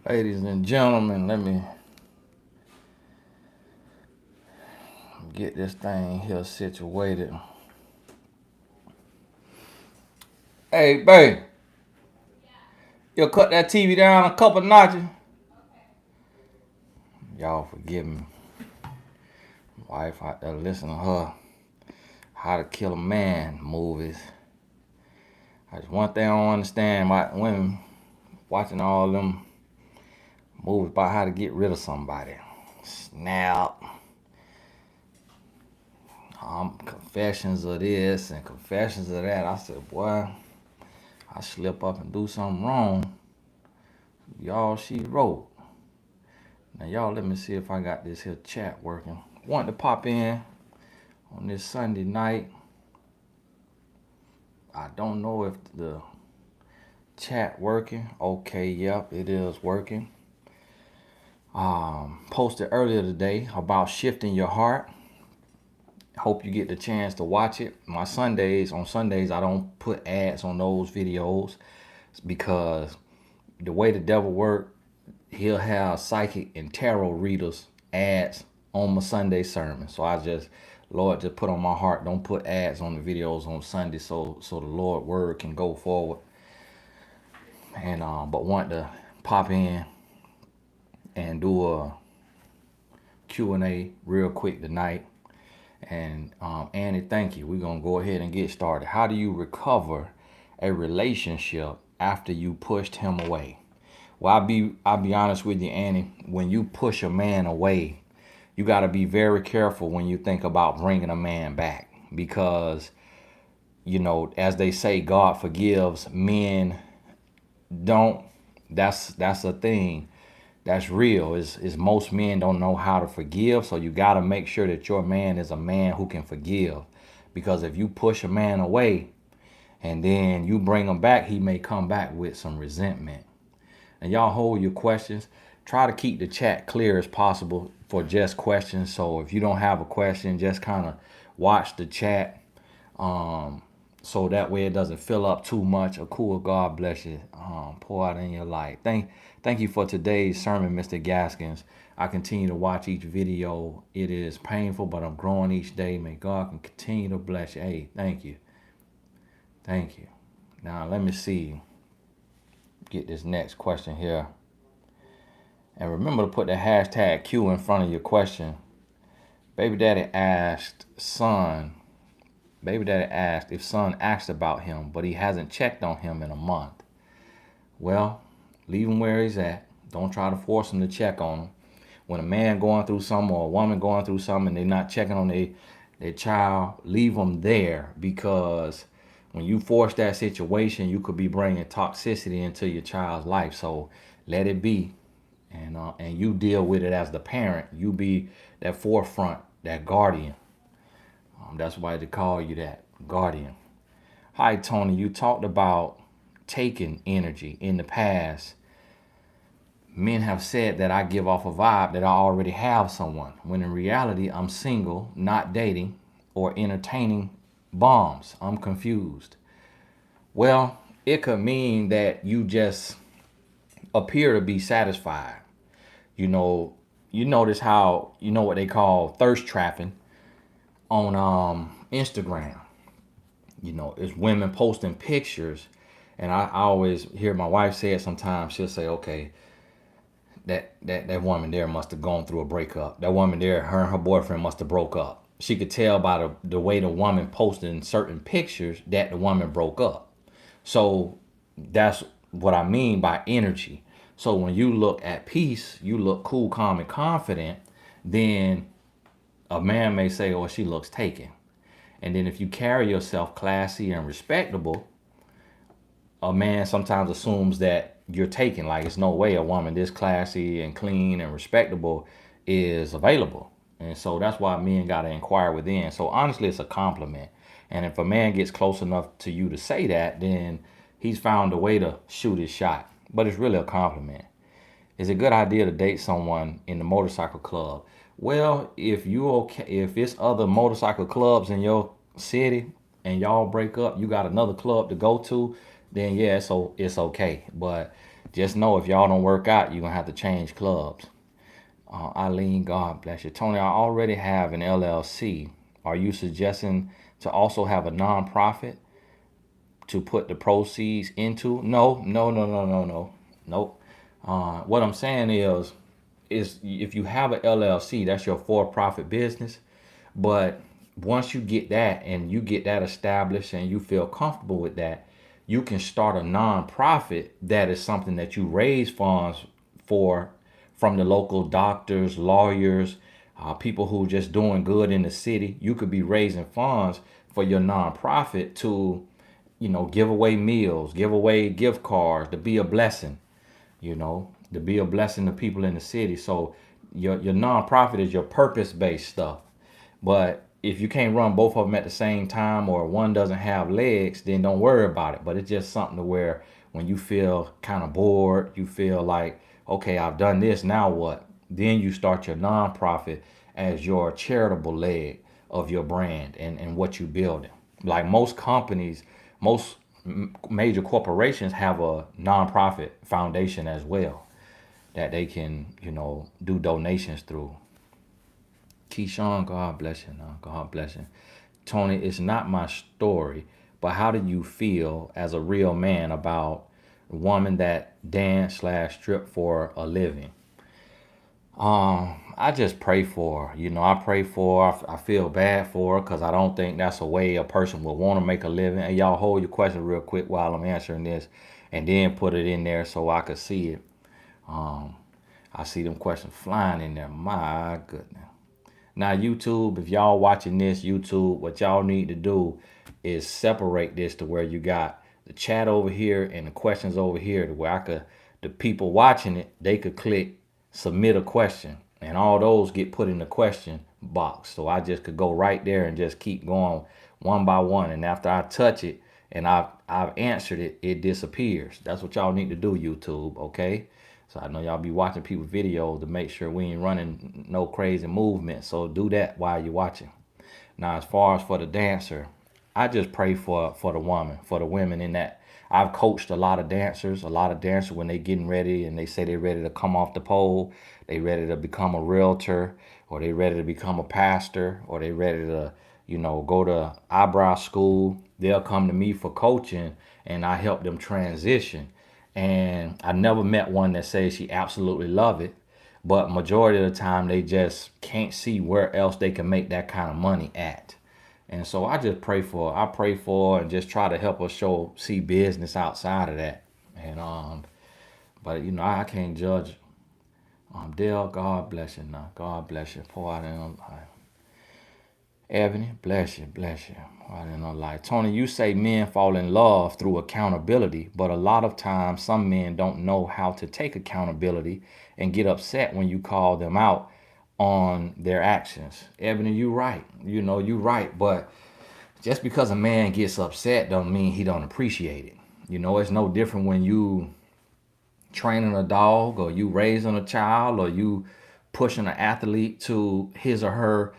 Ladies and gentlemen, let me get this thing here situated. Hey, babe, you cut that TV down a couple notches. Y'all forgive me. Wife out there listening to her How to Kill a Man movies. That's one thing I don't understand about women watching all them movies about how to get rid of somebody. Snap. Confessions of this and confessions of that. I said, boy, I slip up and do something wrong. Y'all, she wrote. Now, y'all, let me see if I got this here chat working. Want to pop in on this Sunday night. I don't know if the chat working. Okay, yep, it is working. Posted earlier today about shifting your heart. Hope you get the chance to watch it. On Sundays, I don't put ads on those videos because the way the devil works, he'll have psychic and tarot readers ads on my Sunday sermon. So Lord, just put on my heart, don't put ads on the videos on Sunday so the Lord word can go forward. And but want to pop in and do a Q&A real quick tonight. And Annie, thank you. We're gonna go ahead and get started. How do you recover a relationship after you pushed him away? Well, I'll be honest with you, Annie. When you push a man away, you got to be very careful when you think about bringing a man back because, as they say, God forgives. Men don't. That's a thing. That's real. Is most men don't know how to forgive, so you got to make sure that your man is a man who can forgive, because if you push a man away and then you bring him back, he may come back with some resentment. And y'all hold your questions. Try to keep the chat clear as possible for just questions. So if you don't have a question, just kind of watch the chat. So that way it doesn't fill up too much. A cool God bless you. Pour out in your life. Thank you for today's sermon, Mr. Gaskins. I continue to watch each video. It is painful, but I'm growing each day. May God continue to bless you. Hey, thank you. Thank you. Now let me see. Get this next question here. And remember to put the hashtag Q in front of your question. Baby daddy asked if son asked about him, but he hasn't checked on him in a month. Well, leave him where he's at. Don't try to force him to check on him. When a man going through something or a woman going through something and they're not checking on their child, leave them there, because when you force that situation, you could be bringing toxicity into your child's life. So let it be, and you deal with it as the parent. You be that forefront, that guardian. That's why they call you that, guardian. Hi, Tony. You talked about taking energy in the past. Men have said that I give off a vibe that I already have someone, when in reality I'm single, not dating, or entertaining bombs. I'm confused. Well, it could mean that you just appear to be satisfied. You notice how, what they call thirst trapping on Instagram. It's women posting pictures, and I always hear my wife say it sometimes. She'll say, okay, that woman there must have gone through a breakup. That woman there, her and her boyfriend must have broke up. She could tell by the way the woman posting certain pictures that the woman broke up. So that's what I mean by energy. So when you look at peace, you look cool, calm, and confident, then a man may say, oh, she looks taken. And then if you carry yourself classy and respectable, a man sometimes assumes that you're taken. Like, it's no way a woman this classy and clean and respectable is available. And so that's why men got to inquire within. So honestly, it's a compliment. And if a man gets close enough to you to say that, then he's found a way to shoot his shot. But it's really a compliment. Is it a good idea to date someone in the motorcycle club? Well, if it's other motorcycle clubs in your city and y'all break up, you got another club to go to, then yeah, it's okay. But Just know if y'all don't work out, you're gonna have to change clubs. Eileen, God bless you. Tony, I already have an LLC. Are you suggesting to also have a nonprofit to put the proceeds into? No, no, no, no, no, no, nope. What I'm saying is if you have a LLC, that's your for-profit business. But once you get that and you get that established and you feel comfortable with that, you can start a nonprofit that is something that you raise funds for from the local doctors, lawyers, people who just doing good in the city. You could be raising funds for your nonprofit to, give away meals, give away gift cards, to be a blessing, to be a blessing to people in the city. So your nonprofit is your purpose based stuff. But if you can't run both of them at the same time or one doesn't have legs, then don't worry about it. But it's just something to where when you feel kind of bored, you feel like, okay, I've done this, now what? Then you start your nonprofit as your charitable leg of your brand and what you building. Like most companies, most major corporations have a nonprofit foundation as well that they can, do donations through. Keyshawn, God bless you. No, God bless you. Tony, it's not my story, but how do you feel as a real man about a woman that dance/strip for a living? I just pray for her. I pray for her. I feel bad for her because I don't think that's a way a person would want to make a living. And y'all hold your question real quick while I'm answering this and then put it in there so I could see it. Um, I see them questions flying in there. My goodness. Now, YouTube, if y'all watching this, YouTube, what y'all need to do is separate this to where you got the chat over here and the questions over here to where the people watching it, they could click submit a question and all those get put in the question box. So I just could go right there and just keep going one by one. And after I touch it and I've answered it, it disappears. That's what y'all need to do, YouTube, okay? So I know y'all be watching people's videos to make sure we ain't running no crazy movement. So do that while you're watching. Now, as far as for the dancer, I just pray for the woman, for the women in that. I've coached a lot of dancers when they getting ready and they say they're ready to come off the pole, they ready to become a realtor, or they ready to become a pastor, or they ready to, go to eyebrow school. They'll come to me for coaching and I help them transition. And I never met one that says she absolutely love it, but majority of the time they just can't see where else they can make that kind of money at. And so I pray for her and just try to help her see business outside of that. And but I can't judge. Dale, God bless you now. God bless you. Pour out in her life. Ebony, bless you, bless you. I didn't know lie. Tony, you say men fall in love through accountability, but a lot of times some men don't know how to take accountability and get upset when you call them out on their actions. Ebony, you right. You right. But just because a man gets upset don't mean he don't appreciate it. It's no different when you training a dog or you raising a child or you pushing an athlete to his or her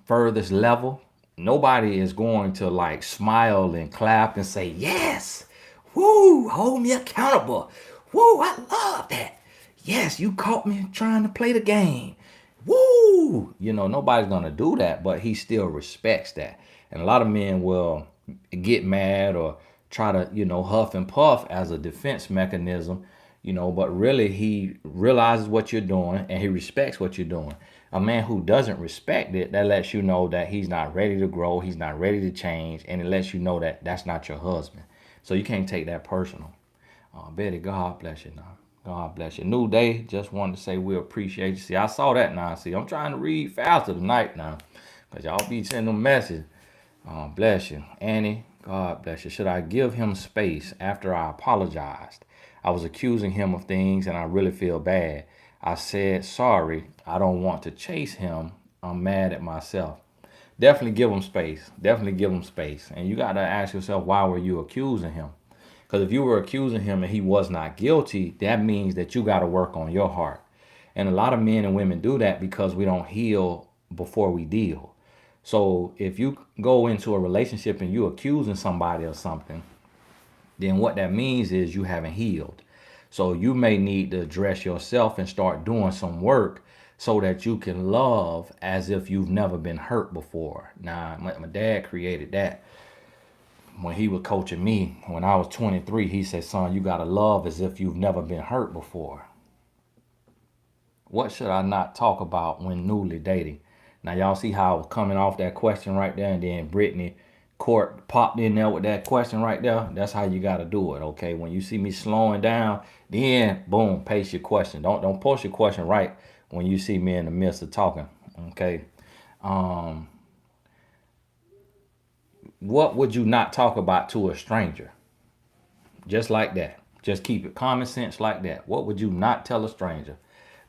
furthest level. Nobody is going to like smile and clap and say, yes, woo, hold me accountable. Woo, I love that. Yes, you caught me trying to play the game. Woo! Nobody's going to do that, but he still respects that. And a lot of men will get mad or try to, huff and puff as a defense mechanism, but really he realizes what you're doing and he respects what you're doing. A man who doesn't respect it, that lets you know that he's not ready to grow, he's not ready to change, and it lets you know that that's not your husband. So you can't take that personal. Betty, God bless you now. God bless you. New Day, just wanted to say we appreciate you. See, I saw that now. See, I'm trying to read faster tonight now because y'all be sending them messages. Bless you. Annie, God bless you. Should I give him space after I apologized? I was accusing him of things and I really feel bad. I said, sorry, I don't want to chase him. I'm mad at myself. Definitely give him space. Definitely give him space. And you got to ask yourself, why were you accusing him? Because if you were accusing him and he was not guilty, that means that you got to work on your heart. And a lot of men and women do that because we don't heal before we deal. So if you go into a relationship and you accusing somebody of something, then what that means is you haven't healed. So you may need to address yourself and start doing some work so that you can love as if you've never been hurt before. Now, my dad created that when he was coaching me when I was 23. He said, son, you got to love as if you've never been hurt before. What should I not talk about when newly dating? Now, y'all see how I was coming off that question right there, and then Brittany Court popped in there with that question right there. That's how you got to do it, okay? When you see me slowing down, then boom, paste your question. Don't post your question right when you see me in the midst of talking, okay? What would you not talk about to a stranger? Just like that. Just keep it common sense like that. What would you not tell a stranger?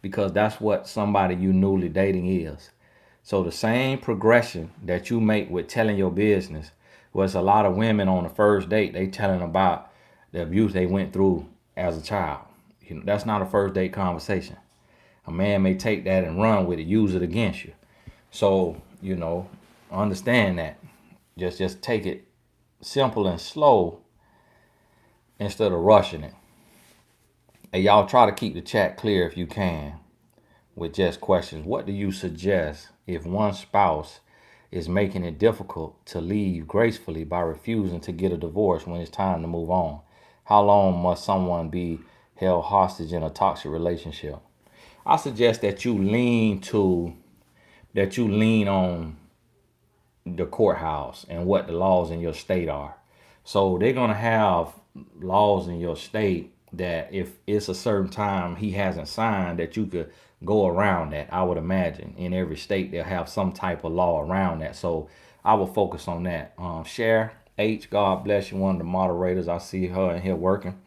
Because that's what somebody you newly dating is. So the same progression that you make with telling your business was a lot of women on the first date, they telling about the abuse they went through as a child. You know, that's not a first date conversation. A man may take that and run with it, use it against you. So, understand that. Just take it simple and slow instead of rushing it. And y'all try to keep the chat clear if you can with just questions. What do you suggest if one spouse is making it difficult to leave gracefully by refusing to get a divorce when it's time to move on? How long must someone be held hostage in a toxic relationship? I suggest that you lean on the courthouse and what the laws in your state are. So they're going to have laws in your state that if it's a certain time he hasn't signed, that you could go around that. I would imagine in every state they'll have some type of law around that. So I will focus on that. Cher H, God bless you, one of the moderators. I see her in here working.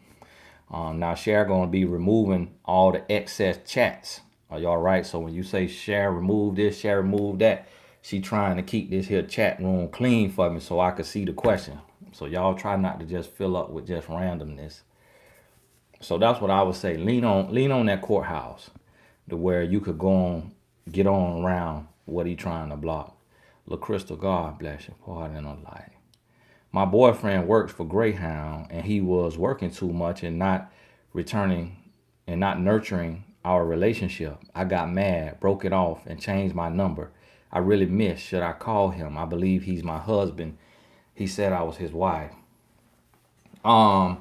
Now Cher going to be removing all the excess chats. Are y'all right? So when you say Cher remove this, Cher remove that, she trying to keep this here chat room clean for me so I can see the question. So y'all try not to just fill up with just randomness. So that's what I would say. Lean on that courthouse to where you could get on around what he trying to block. LaCrystal, God bless you. Pardon the light. My boyfriend works for Greyhound and he was working too much and not returning and not nurturing our relationship. I got mad, broke it off, and changed my number. I really miss. Should I call him? I believe he's my husband. He said I was his wife. Well,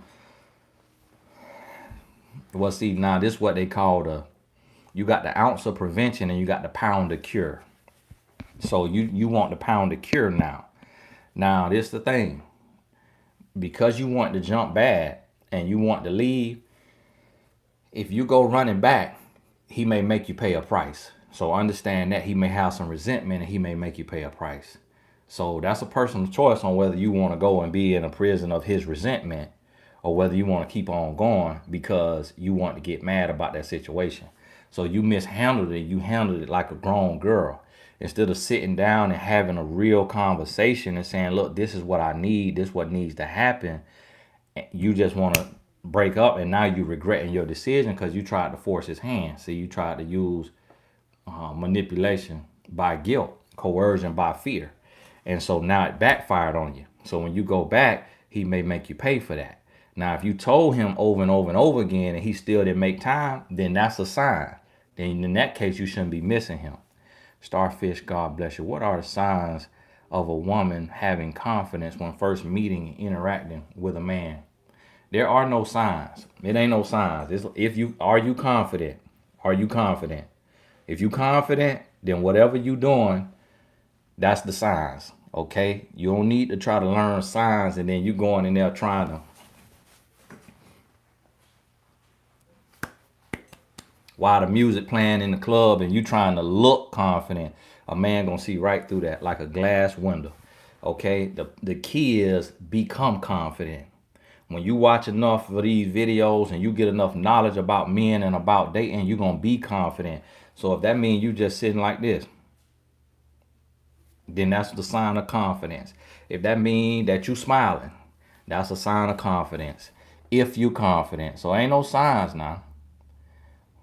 see, now this is what they call you got the ounce of prevention and you got the pound of cure. So you want the pound of cure now. Now, this is the thing. Because you want to jump bad and you want to leave, if you go running back, he may make you pay a price. So understand that he may have some resentment and he may make you pay a price. So that's a personal choice on whether you want to go and be in a prison of his resentment or whether you want to keep on going because you want to get mad about that situation. So you mishandled it. You handled it like a grown girl. Instead of sitting down and having a real conversation and saying, look, this is what I need. This is what needs to happen. You just want to break up and now you're regretting your decision because you tried to force his hand. See, you tried to use manipulation by guilt, coercion by fear. And so now it backfired on you. So when you go back, he may make you pay for that. Now, if you told him over and over and over again and he still didn't make time, then that's a sign. Then in that case, you shouldn't be missing him. Starfish, God bless you. What are the signs of a woman having confidence when first meeting and interacting with a man? There are no signs. It ain't no signs. Are you confident? Are you confident? If you confident, then whatever you doing, that's the signs. Okay? You don't need to try to learn signs and then you going in there trying to while the music playing in the club and you trying to look confident, a man gonna see right through that like a glass window. Okay, the key is become confident. When you watch enough of these videos and you get enough knowledge about men and about dating, you're gonna be confident. So if that means you just sitting like this, then that's the sign of confidence. If that means that you smiling, that's a sign of confidence. If you confident. So ain't no signs now.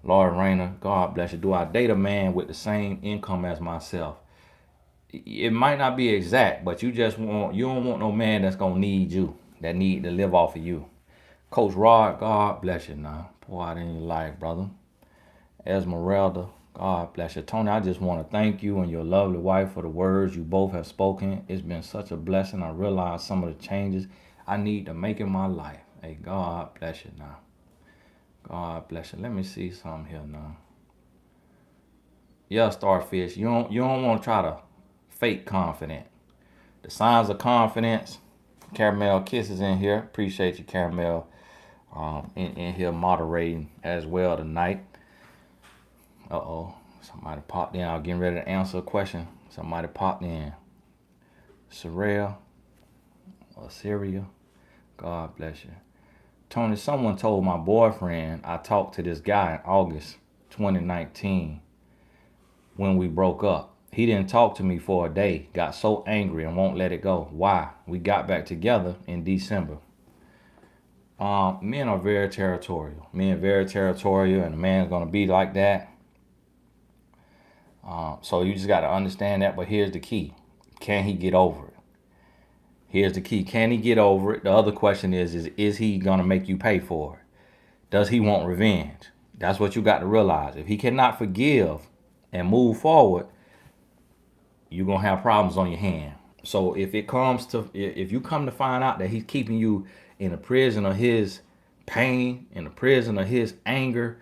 Lord Rayner, God bless you. Do I date a man with the same income as myself? It might not be exact, but you don't want no man that's gonna need you, that need to live off of you. Coach Rod, God bless you now. Pour out in your life, brother. Esmeralda, God bless you. Tony, I just want to thank you and your lovely wife for the words you both have spoken. It's been such a blessing. I realize some of the changes I need to make in my life. Hey, God bless you now. God bless you. Let me see something here now. Yeah, Starfish, you don't want to try to fake confident. The signs of confidence. Caramel Kisses in here. Appreciate you, Caramel. In here moderating as well tonight. Uh-oh. Somebody popped in. I was getting ready to answer a question. Somebody popped in. Sorrel or Syria. God bless you. Tony, someone told my boyfriend I talked to this guy in August 2019 when we broke up. He didn't talk to me for a day. Got so angry and won't let it go. Why? We got back together in December. Men are very territorial. Men very territorial, and a man's gonna be like that. So you just got to understand that. But here's the key: can he get over it? Here's the key: can he get over it? The other question is he gonna make you pay for it? Does he want revenge? That's what you got to realize. If he cannot forgive and move forward, you're gonna have problems on your hand. So if you come to find out that he's keeping you in a prison of his pain, in a prison of his anger,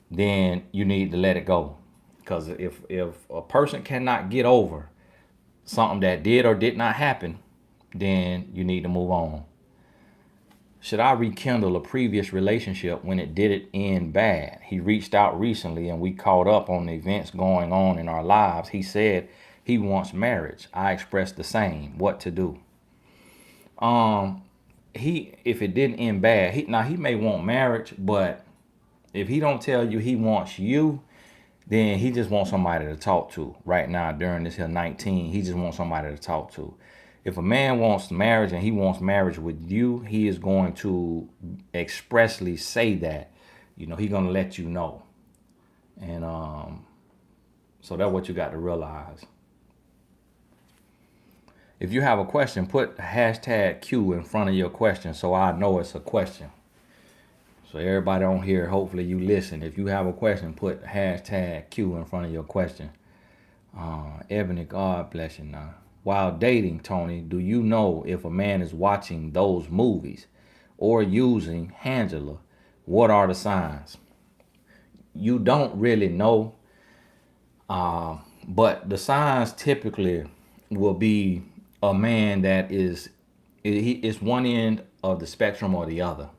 then you need to let it go. Because if a person cannot get over something that did or did not happen, then you need to move on. Should I rekindle a previous relationship when it didn't end bad? He reached out recently and we caught up on the events going on in our lives. He said he wants marriage. I expressed the same. What to do? If it didn't end bad, he may want marriage, but if he don't tell you he wants you, then he just wants somebody to talk to right now during this here 19. He just wants somebody to talk to. If a man wants marriage and he wants marriage with you, he is going to expressly say that. He's going to let you know. And so that's what you got to realize. If you have a question, put hashtag Q in front of your question so I know it's a question. So everybody on here, hopefully you listen. If you have a question, put hashtag Q in front of your question. Ebony, God bless you now. While dating, Tony, do you know if a man is watching those movies or using Angela? What are the signs? You don't really know, but the signs typically will be a man that is one end of the spectrum or the other.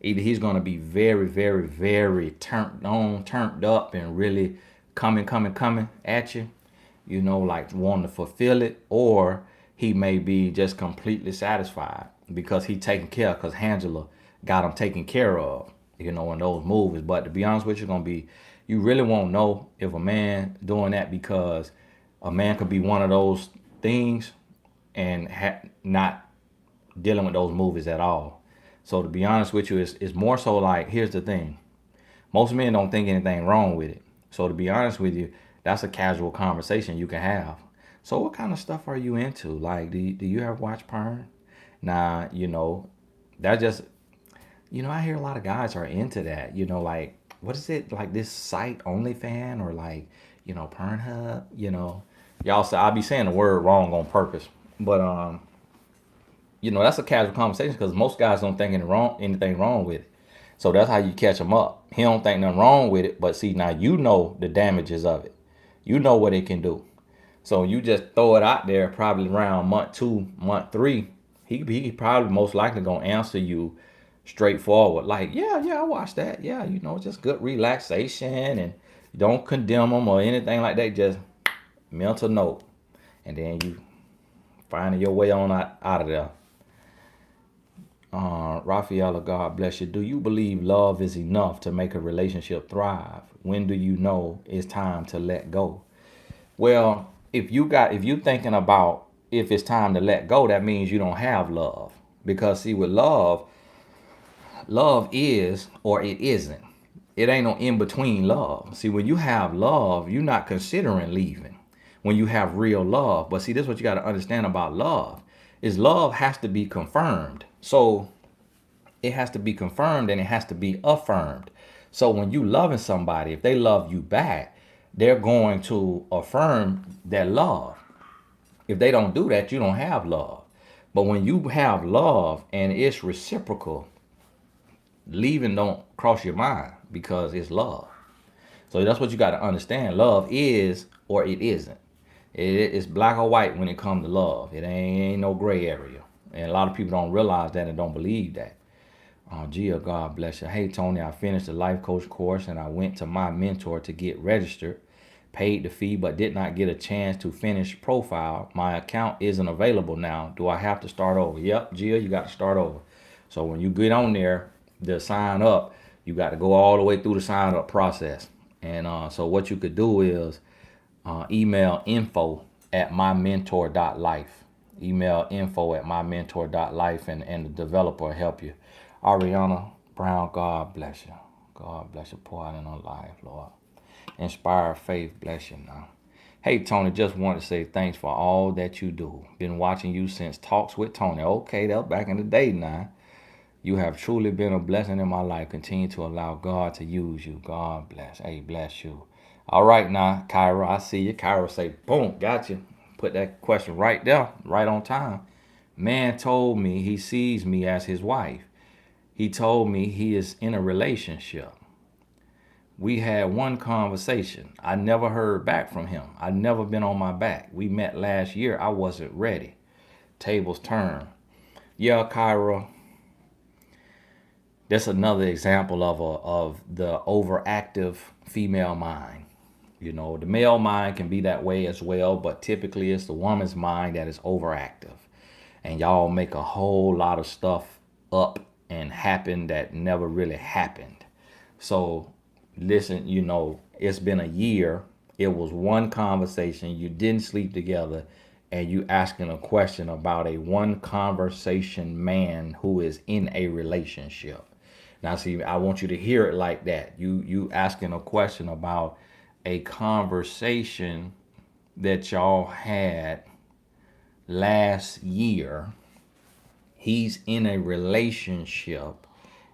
Either he's going to be very, very, very turned on, turned up, and really coming at you, like wanting to fulfill it, or he may be just completely satisfied because he taken care of, because Angela got him taken care of, in those movies. But to be honest with you, you really won't know if a man doing that, because a man could be one of those things and not dealing with those movies at all. So to be honest with you, it's more so like, here's the thing. Most men don't think anything wrong with it. So to be honest with you, that's a casual conversation you can have. So what kind of stuff are you into? Like, do you ever watch porn? Nah, that just, I hear a lot of guys are into that. Like, what is it? Like this site, OnlyFans, or like, Pornhub, Y'all say, I'll be saying the word wrong on purpose. But, that's a casual conversation because most guys don't think anything wrong with it. So that's how you catch them up. He don't think nothing wrong with it, but see, now the damages of it. You know what it can do. So you just throw it out there probably around month 2, month 3. He probably most likely gonna answer you straightforward. Like, yeah, I watched that. Yeah, just good relaxation, and don't condemn them or anything like that. Just mental note. And then you finding your way on out of there. Rafaela, God bless you. Do you believe love is enough to make a relationship thrive? When do you know it's time to let go? Well, if you thinking about if it's time to let go, that means you don't have love. Because see, with love is or it isn't. It ain't no in between love. See, when you have love, you're not considering leaving. When you have real love. But see, this is what you got to understand about love. Is love has to be confirmed. So it has to be confirmed and it has to be affirmed. So when you loving somebody, if they love you back, they're going to affirm that love. If they don't do that, you don't have love. But when you have love and it's reciprocal, leaving don't cross your mind because it's love. So that's what you got to understand. Love is or it isn't. It's black or white when it comes to love. It ain't no gray area. And a lot of people don't realize that and don't believe that. Gia, God bless you. Hey, Tony, I finished the life coach course and I went to my mentor to get registered, paid the fee, but did not get a chance to finish profile. My account isn't available now. Do I have to start over? Yep, Gia, you got to start over. So when you get on there to sign up, you got to go all the way through the sign up process. And so what you could do is email info@mymentor.life. Email info@mymentor.life and the developer will help you. Ariana Brown, God bless you. God bless you. Pour out in our life, Lord. Inspire faith, bless you now. Hey, Tony, just want to say thanks for all that you do. Been watching you since Talks with Tony. Okay, that was back in the day now. You have truly been a blessing in my life. Continue to allow God to use you. God bless. Hey, bless you. All right now, Kyra, I see you. Kyra say, boom, got you. Put that question right there, right on time. Man told me he sees me as his wife. He told me he is in a relationship. We had one conversation. I never heard back from him. I never been on my back. We met last year. I wasn't ready. Tables turn. Yeah, Kyra. That's another example of the overactive female mind. You know, the male mind can be that way as well, but typically it's the woman's mind that is overactive. And y'all make a whole lot of stuff up and happen that never really happened. So listen, you know, it's been a year. It was one conversation. You didn't sleep together and you asking a question about a one conversation man who is in a relationship. Now see, I want you to hear it like that. You asking a question about a conversation that y'all had last year. He's in a relationship,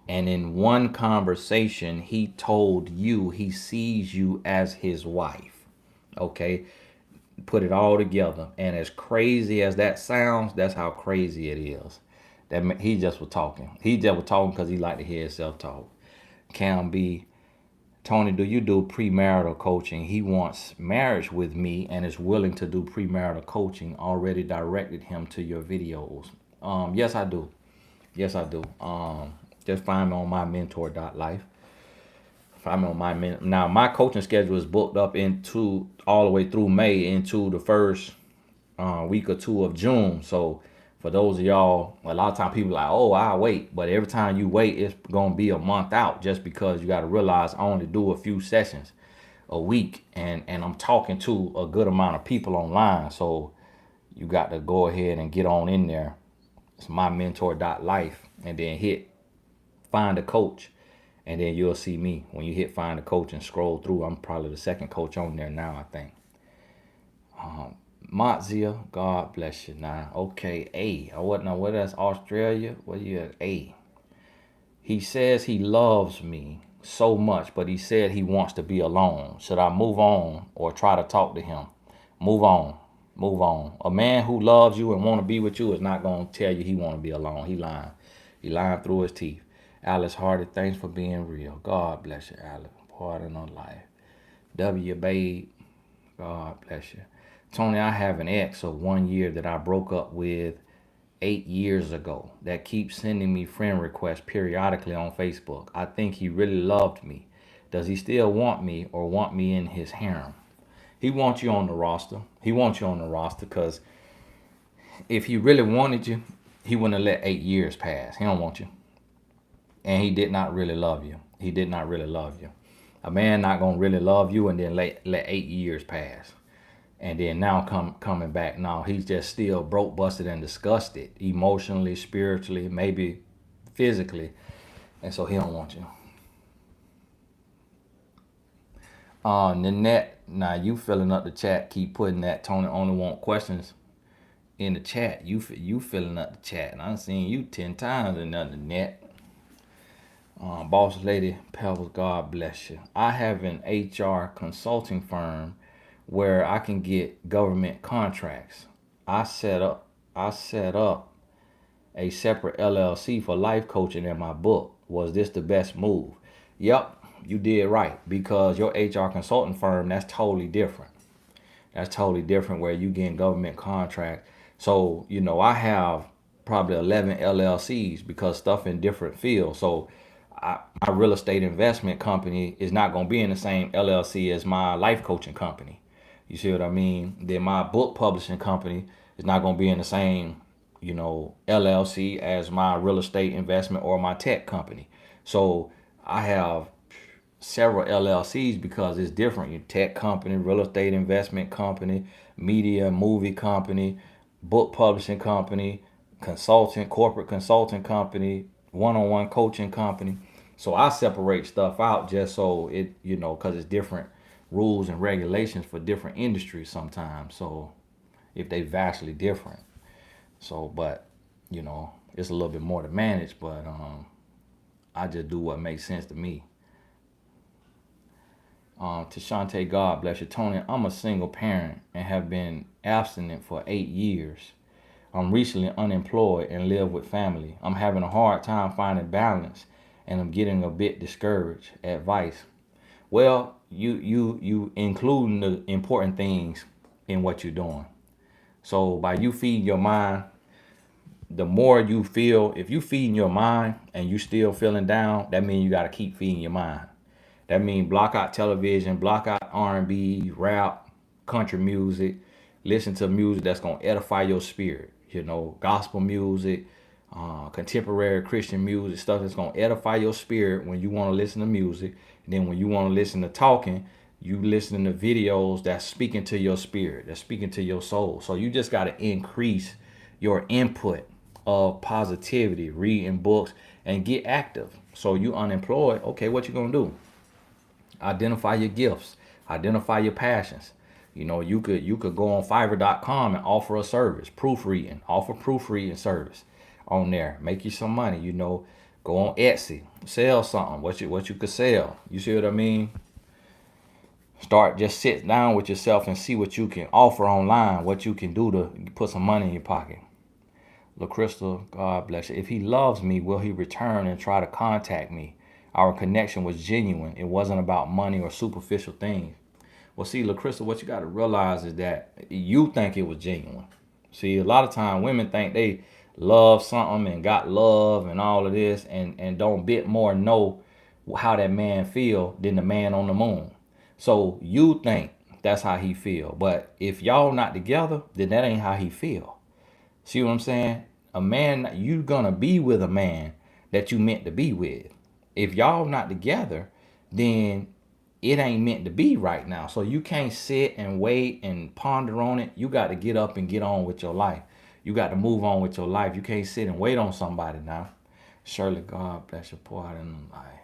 and in one conversation he told you he sees you as his wife. Okay, put it all together, and as crazy as that sounds, that's how crazy it is. That he just was talking. He just was talking because he liked to hear himself talk. Cam B, Tony, do you do premarital coaching? He wants marriage with me and is willing to do premarital coaching. Already directed him to your videos. Yes, I do. Yes, I do. Just find me on mymentor.life. Find me on now. My coaching schedule is booked up into all the way through May into the first week or two of June. So for those of y'all, a lot of times people are like, oh, I'll wait. But every time you wait, it's going to be a month out just because you got to realize I only do a few sessions a week. And I'm talking to a good amount of people online. So you got to go ahead and get on in there. It's mymentor.life and then hit find a coach. And then you'll see me. When you hit find a coach and scroll through, I'm probably the second coach on there now, I think. Matzia, God bless you now. Okay, A. What now? What is Australia? What you at? A. He says he loves me so much, but he said he wants to be alone. Should I move on or try to talk to him? Move on. Move on. A man who loves you and want to be with you is not going to tell you he want to be alone. He lying. He lying through his teeth. Alice Hardy, thanks for being real. God bless you, Alice. Pardon on life. W. Babe, God bless you. Tony, I have an ex of 1 year that I broke up with 8 years ago that keeps sending me friend requests periodically on Facebook. I think he really loved me. Does he still want me or want me in his harem? He wants you on the roster. He wants you on the roster because if he really wanted you, he wouldn't have let 8 years pass. He don't want you. And he did not really love you. He did not really love you. A man not going to really love you and then let 8 years pass. And then now coming back. No, he's just still broke, busted, and disgusted. Emotionally, spiritually, maybe physically. And so he don't want you. Nanette, now you filling up the chat. Keep putting that Tony only want questions in the chat. You filling up the chat. And I've seen you 10 times in the Nanette. Boss Lady Pebbles, God bless you. I have an HR consulting firm where I can get government contracts. I set up I set up a separate LLC for life coaching in my book. Was this the best move? Yep, you did right because your HR consulting firm, that's totally different. That's totally different where you getting government contract. So, I have probably 11 LLCs because stuff in different fields. So my real estate investment company is not going to be in the same LLC as my life coaching company. You see what I mean? Then my book publishing company is not going to be in the same, LLC as my real estate investment or my tech company. So I have several LLCs because it's different. Your tech company, real estate investment company, media, movie company, book publishing company, corporate consulting company, one-on-one coaching company. So I separate stuff out just so because it's different rules and regulations for different industries sometimes. So if they vastly different. So, but, it's a little bit more to manage, but I just do what makes sense to me. To Shantae, God bless you. Tony, I'm a single parent and have been abstinent for 8 years. I'm recently unemployed and live with family. I'm having a hard time finding balance and I'm getting a bit discouraged. Advice. Well, you including the important things in what you're doing. So by you feeding your mind, the more you feel, if you feeding your mind and you still feeling down, that means you got to keep feeding your mind. That means block out television, block out R&B, rap, country music. Listen to music that's gonna edify your spirit. Gospel music, contemporary Christian music, stuff that's gonna edify your spirit when you want to listen to music. And then when you want to listen to talking, you listening to videos that's speaking to your spirit, that's speaking to your soul. So you just gotta increase your input of positivity, reading books, and get active. So you unemployed, okay, what you gonna do? Identify your gifts, identify your passions. You could go on Fiverr.com and offer a service, proofreading, offer proofreading service on there. Make you some money. Go on Etsy, sell something. What you could sell. You see what I mean? Just sit down with yourself and see what you can offer online, what you can do to put some money in your pocket. LaCrystal, God bless you. If he loves me, will he return and try to contact me? Our connection was genuine. It wasn't about money or superficial things. Well, see, LaCrystal, what you got to realize is that you think it was genuine. See, a lot of time women think they love something and got love and all of this and don't bit more know how that man feel than the man on the moon. So you think that's how he feel. But if y'all not together, then that ain't how he feel. See what I'm saying? A man, you gonna be with a man that you meant to be with. If y'all not together, then it ain't meant to be right now. So you can't sit and wait and ponder on it. You got to get up and get on with your life. You got to move on with your life. You can't sit and wait on somebody now. Shirley, God bless you. Pour out in the life.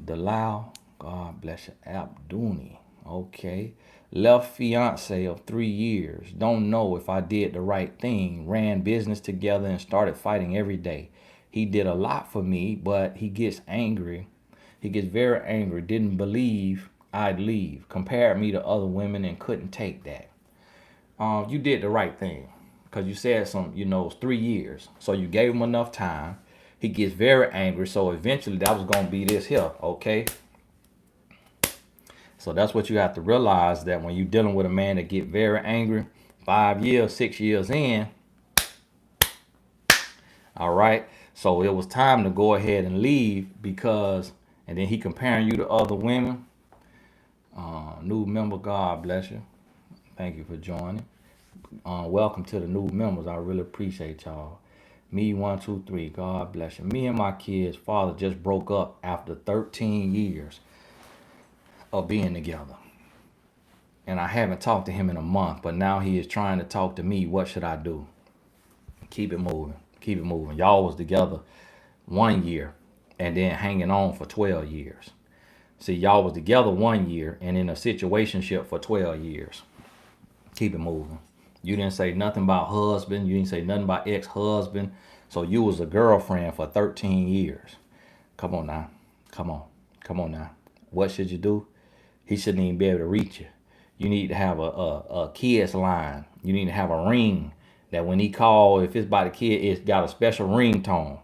Delau, God bless you. Abduni, okay. Left fiance of 3 years. Don't know if I did the right thing. Ran business together and started fighting every day. He did a lot for me, but he gets angry. He gets very angry. Didn't believe I'd leave. Compared me to other women and couldn't take that. You did the right thing because you said 3 years. So you gave him enough time. He gets very angry. So eventually that was going to be this here. Okay. So that's what you have to realize, that when you're dealing with a man that get very angry, 5 years, 6 years in. All right. So it was time to go ahead and leave and then he comparing you to other women. New member, God bless you. Thank you for joining. Welcome to the new members. I really appreciate y'all. Me 123, God bless you. Me and my kids' father just broke up after 13 years of being together. And I haven't talked to him in a month, but now he is trying to talk to me. What should I do? Keep it moving. Keep it moving. Y'all was together 1 year and then hanging on for 12 years. See, y'all was together 1 year and in a situationship for 12 years. Keep it moving. You didn't say nothing about husband. You didn't say nothing about ex-husband. So you was a girlfriend for 13 years. Come on now. Come on. Come on now. What should you do? He shouldn't even be able to reach you. You need to have a kid's line. You need to have a ring that when he call, if it's by the kid, it's got a special ringtone.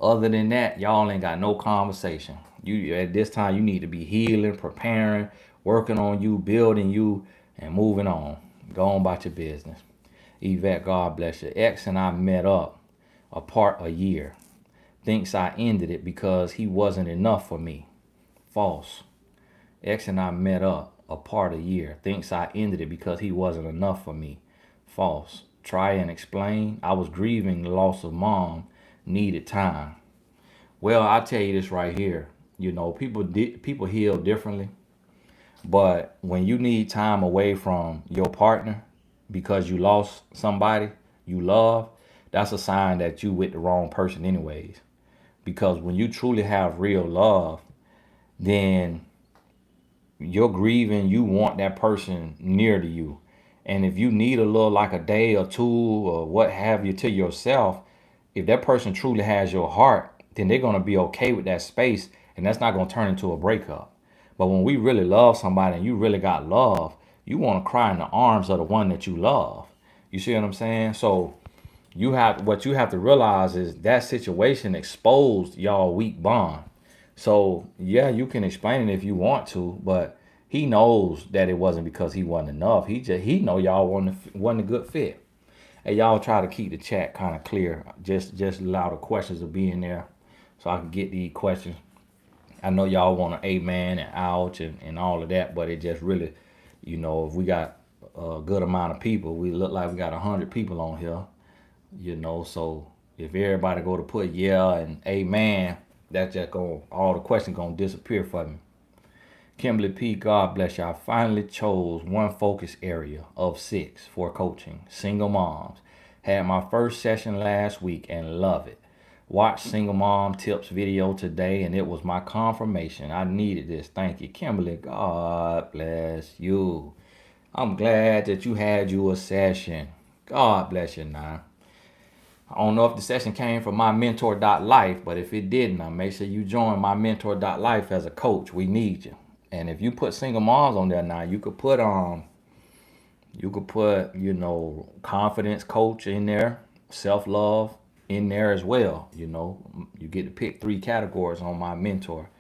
Other than that, y'all ain't got no conversation. You at this time you need to be healing, preparing, working on you, building you, and moving on. Go on about your business. Yvette, God bless you. Ex and I met up apart a year. Thinks I ended it because he wasn't enough for me. False. Ex and I met up apart a year. Thinks I ended it because he wasn't enough for me. False. Try and explain. I was grieving the loss of mom. Needed time. Well, I'll tell you this right here. You know, people heal differently. But when you need time away from your partner because you lost somebody you love, that's a sign that you with the wrong person anyways. Because when you truly have real love, then you're grieving, you want that person near to you. And if you need a little like a day or two or what have you to yourself, if that person truly has your heart, then they're gonna be okay with that space and that's not gonna turn into a breakup. But when we really love somebody and you really got love, you wanna cry in the arms of the one that you love. You see what I'm saying? So what you have to realize is that situation exposed y'all weak bond. So yeah, you can explain it if you want to, but he knows that it wasn't because he wasn't enough. He know y'all wasn't a good fit. And y'all try to keep the chat kind of clear. Just allow the questions to be in there, so I can get the questions. I know y'all want an amen and ouch and all of that, but it just really, if we got a good amount of people, we look like we got 100 people on here. So if everybody go to put yeah and amen, that's just going all the questions gonna disappear for me. Kimberly P, God bless you. I finally chose one focus area of 6 for coaching, single moms. Had my first session last week and love it. Watched single mom tips video today and it was my confirmation. I needed this. Thank you, Kimberly. God bless you. I'm glad that you had you a session. God bless you now. I don't know if the session came from my mentor.life, but if it didn't, make sure you join my mentor.life as a coach. We need you. And if you put single moms on there now, you could put confidence coach in there, self-love in there as well. You get to pick 3 categories on my mentor.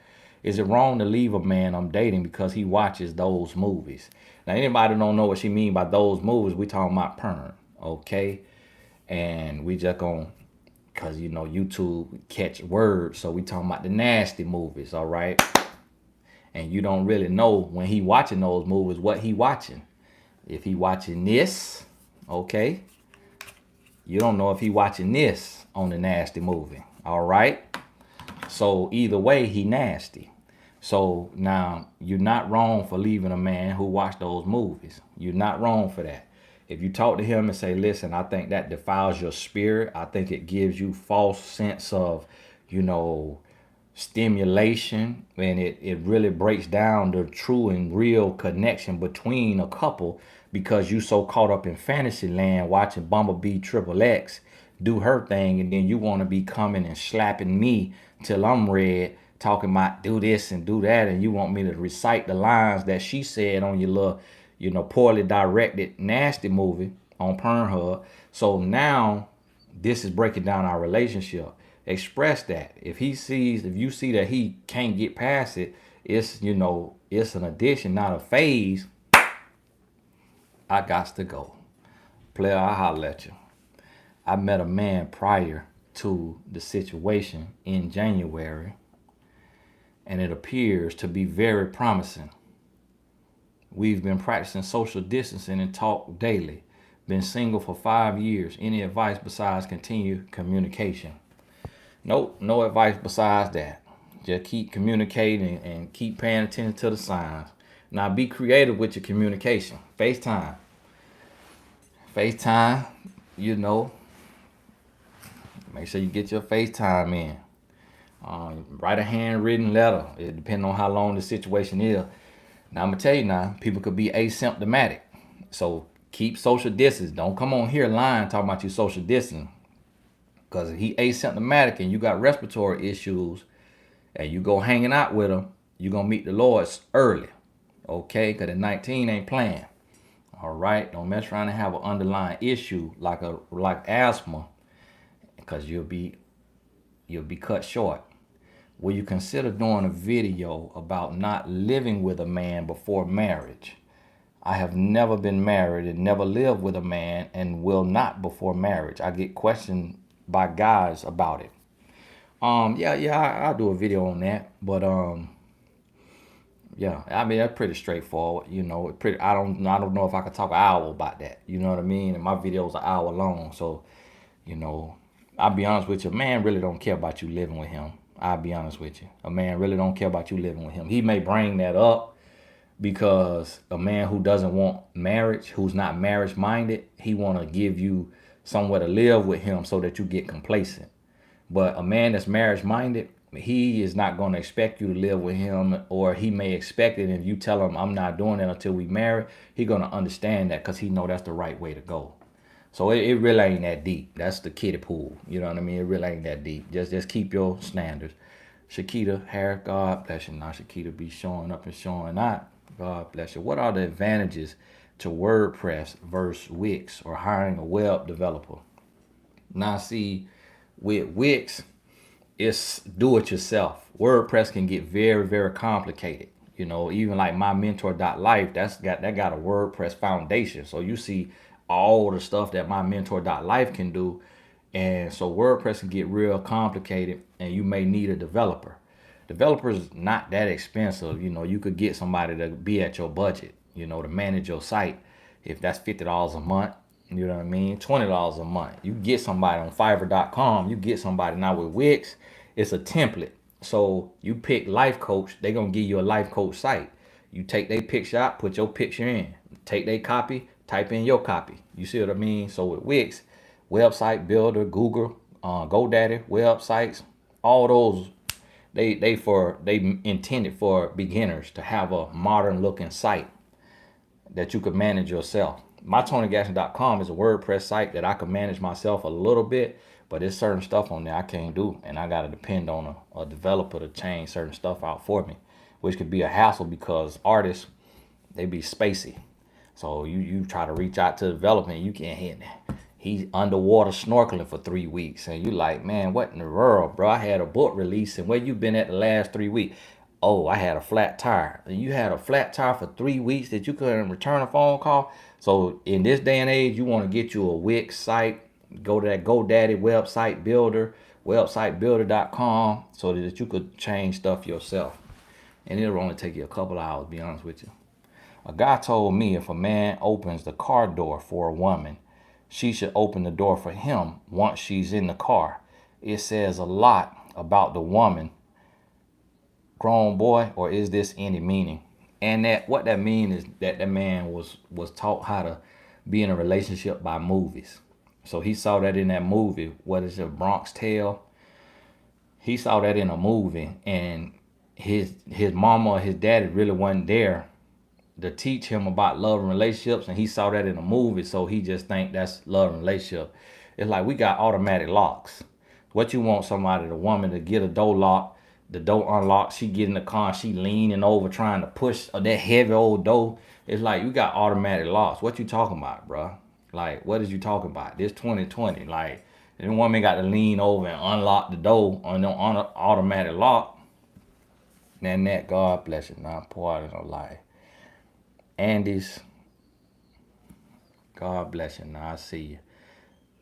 Is it wrong to leave a man I'm dating because he watches those movies? Now, anybody don't know what she mean by those movies, we talking about porn, okay? And we just gonna, cause YouTube catch words, so we talking about the nasty movies, all right? And you don't really know when he watching those movies what he watching. If he watching this, okay, you don't know if he watching this on the nasty movie, all right? So either way, he nasty. So now you're not wrong for leaving a man who watched those movies. You're not wrong for that. If you talk to him and say, listen, I think that defiles your spirit. I think it gives you false sense of, stimulation. And it really breaks down the true and real connection between a couple because you so caught up in fantasy land watching Bumblebee Triple X do her thing. And then you want to be coming and slapping me till I'm red, talking about do this and do that. And you want me to recite the lines that she said on your little poorly directed, nasty movie on Pornhub. So now this is breaking down our relationship. Express that. If you see that he can't get past it, it's an addiction, not a phase. I got to go. Player, I holler at you. I met a man prior to the situation in January, and it appears to be very promising. We've been practicing social distancing and talk daily. Been single for 5 years. Any advice besides continued communication? Nope, no advice besides that. Just keep communicating and keep paying attention to the signs. Now be creative with your communication. FaceTime. Make sure you get your FaceTime in. Write a handwritten letter. It depends on how long the situation is. Now I'm gonna tell you now, people could be asymptomatic. So keep social distance. Don't come on here lying talking about you social distancing. Because if he asymptomatic and you got respiratory issues, and you go hanging out with them, you're gonna meet the Lord early, okay? Because the 19 ain't playing. All right, don't mess around and have an underlying issue like asthma, because you'll be cut short. Will you consider doing a video about not living with a man before marriage? I have never been married and never lived with a man and will not before marriage. I get questioned by guys about it. I'll do a video on that. But yeah, I mean that's pretty straightforward. Pretty. I don't know if I could talk an hour about that. You know what I mean? And my videos are hour long, so you know, I'll be honest with you. A man really don't care about you living with him. I'll be honest with you. A man really don't care about you living with him. He may bring that up because a man who doesn't want marriage, who's not marriage minded, he want to give you somewhere to live with him so that you get complacent. But a man that's marriage minded, he is not going to expect you to live with him, or he may expect it. And if you tell him I'm not doing it until we marry, he going to understand that because he know that's the right way to go. So it really ain't that deep. That's the kiddie pool. You know what I mean? It really ain't that deep. Just keep your standards. Shakita Harris, God bless you. Now Shakita be showing up and showing out. God bless you. What are the advantages to WordPress versus Wix or hiring a web developer? Now see, with Wix, it's do it yourself. WordPress can get very, very complicated. Even like my mentor.life, that got a WordPress foundation. So you see all the stuff that my mentor.life can do. And so WordPress can get real complicated and you may need a developer. Developers not that expensive. You could get somebody to be at your budget, to manage your site. If that's $50 a month, you know what I mean? $20 a month. You get somebody on Fiverr.com. You get somebody now with Wix. It's a template. So you pick life coach. They're going to give you a life coach site. You take their picture out, put your picture in. Take their copy, type in your copy. You see what I mean? So with Wix, website builder, Google, GoDaddy, websites, all those, they intended for beginners to have a modern looking site that you could manage yourself. My TonyGadsden.com is a WordPress site that I can manage myself a little bit, but there's certain stuff on there I can't do, and I got to depend on a developer to change certain stuff out for me, which could be a hassle because artists, they be spacey. So you try to reach out to development, you can't hit that. He's underwater snorkeling for 3 weeks, and you like, man, what in the world, bro? I had a book release, and where you been at the last 3 weeks? Oh, I had a flat tire. And you had a flat tire for 3 weeks that you couldn't return a phone call. So in this day and age, you want to get you a Wix site. Go to that GoDaddy website builder, websitebuilder.com, so that you could change stuff yourself. And it'll only take you a couple hours, to be honest with you. A guy told me if a man opens the car door for a woman, she should open the door for him once she's in the car. It says a lot about the woman, grown boy, or is this any meaning? And that what that means is that man was taught how to be in a relationship by movies. So he saw that in that movie. What is it, Bronx Tale? He saw that in a movie, and his mama or his daddy really wasn't there to teach him about love and relationships, and he saw that in a movie, so he just think that's love and relationship. It's like we got automatic locks. What you want somebody, the woman, to get a door lock, the door unlocks, she get in the car, she leaning over trying to push that heavy old door. It's like you got automatic locks. What you talking about, bro? Like, what is you talking about? This 2020, like, the woman got to lean over and unlock the door on the automatic lock. And that, God bless you, not part of no life. Andy's, God bless you. Now I see you.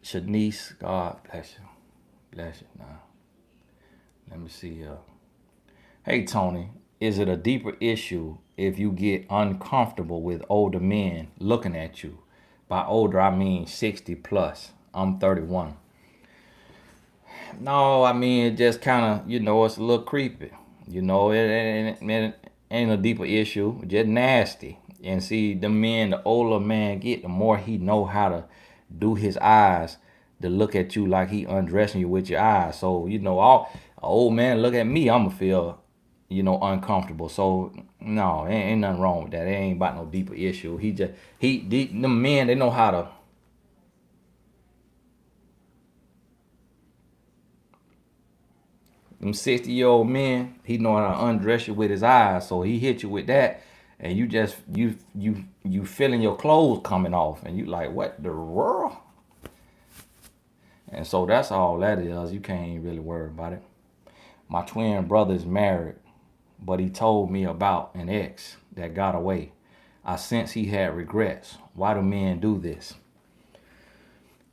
Shanice, God bless you. Bless you now. Let me see here. Hey Tony, is it a deeper issue if you get uncomfortable with older men looking at you? By older, I mean 60 plus. I'm 31. No, I mean, it just kind of, it's a little creepy. It ain't a deeper issue, just nasty. And see, the men, the older man get, the more he know how to do his eyes to look at you like he undressing you with your eyes. So, all old man look at me, I'ma feel, uncomfortable. So, no, ain't nothing wrong with that. It ain't about no deeper issue. The men, they know how to, Them 60-year-old men, he know how to undress you with his eyes. So he hit you with that, and you just you feeling your clothes coming off, and you like, what the world? And so that's all that is. You can't even really worry about it. My twin brother is married, but he told me about an ex that got away. I sense he had regrets. Why do men do this?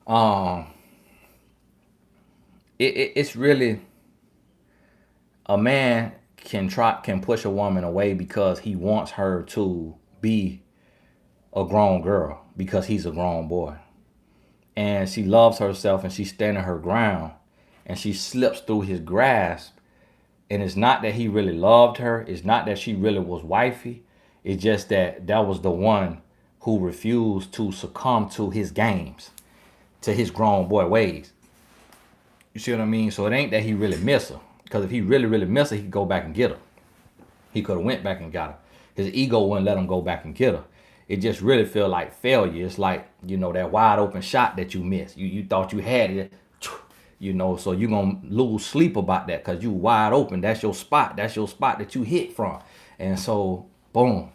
Um, it's really, a man can push a woman away because he wants her to be a grown girl because he's a grown boy, and she loves herself and she's standing her ground, and she slips through his grasp. And it's not that he really loved her. It's not that she really was wifey. It's just that that was the one who refused to succumb to his games, to his grown boy ways. You see what I mean? So it ain't that he really miss her. Because if he really, really miss her, he could go back and get her. He could have went back and got her. His ego wouldn't let him go back and get her. It just really feel like failure. It's like, that wide open shot that you missed. You thought you had it. So you're going to lose sleep about that because you wide open. That's your spot. That's your spot that you hit from. And so, boom,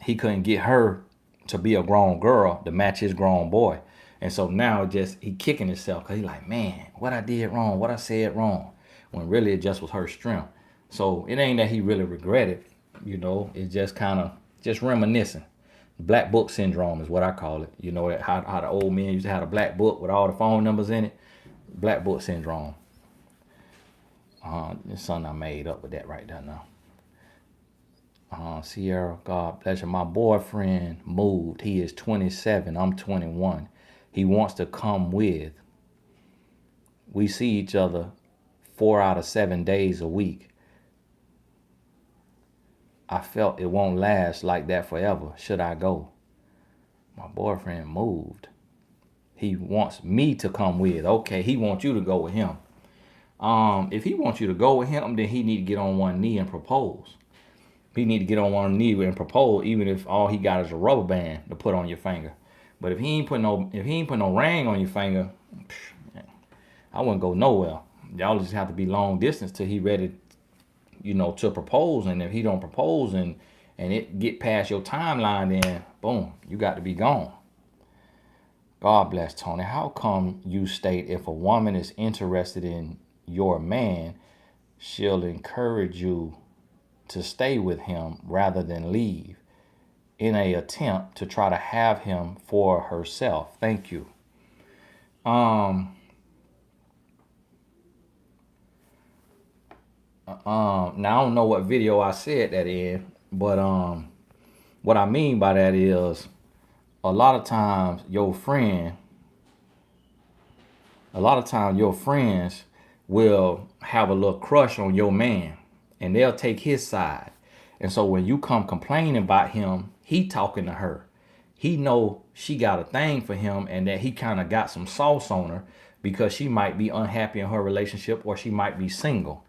he couldn't get her to be a grown girl to match his grown boy. And so now he kicking himself because he like, man, what I did wrong, what I said wrong, when really it just was her strength. So it ain't that he really regretted, it's just kind of just reminiscing. Black book syndrome is what I call it. How the old men used to have a black book with all the phone numbers in it. Black book syndrome. There's something I made up with that right there now. Sierra, God bless you. My boyfriend moved. He is 27. I'm 21. He wants to come with. We see each other 4 out of 7 days a week. I felt it won't last like that forever. Should I go? My boyfriend moved. He wants me to come with. Okay, he wants you to go with him. If he wants you to go with him, then he need to get on one knee and propose. He need to get on one knee and propose, even if all he got is a rubber band to put on your finger. But if he ain't put no ring on your finger, I wouldn't go nowhere. Y'all just have to be long distance till he ready, to propose. And if he don't propose and it get past your timeline, then boom, you got to be gone. God bless, Tony. How come you state if a woman is interested in your man, she'll encourage you to stay with him rather than leave in an attempt to try to have him for herself? Thank you. Now I don't know what video I said that in, but what I mean by that is a lot of times your friends will have a little crush on your man and they'll take his side. And so when you come complaining about him, he talking to her. He know she got a thing for him and that he kind of got some sauce on her because she might be unhappy in her relationship or she might be single.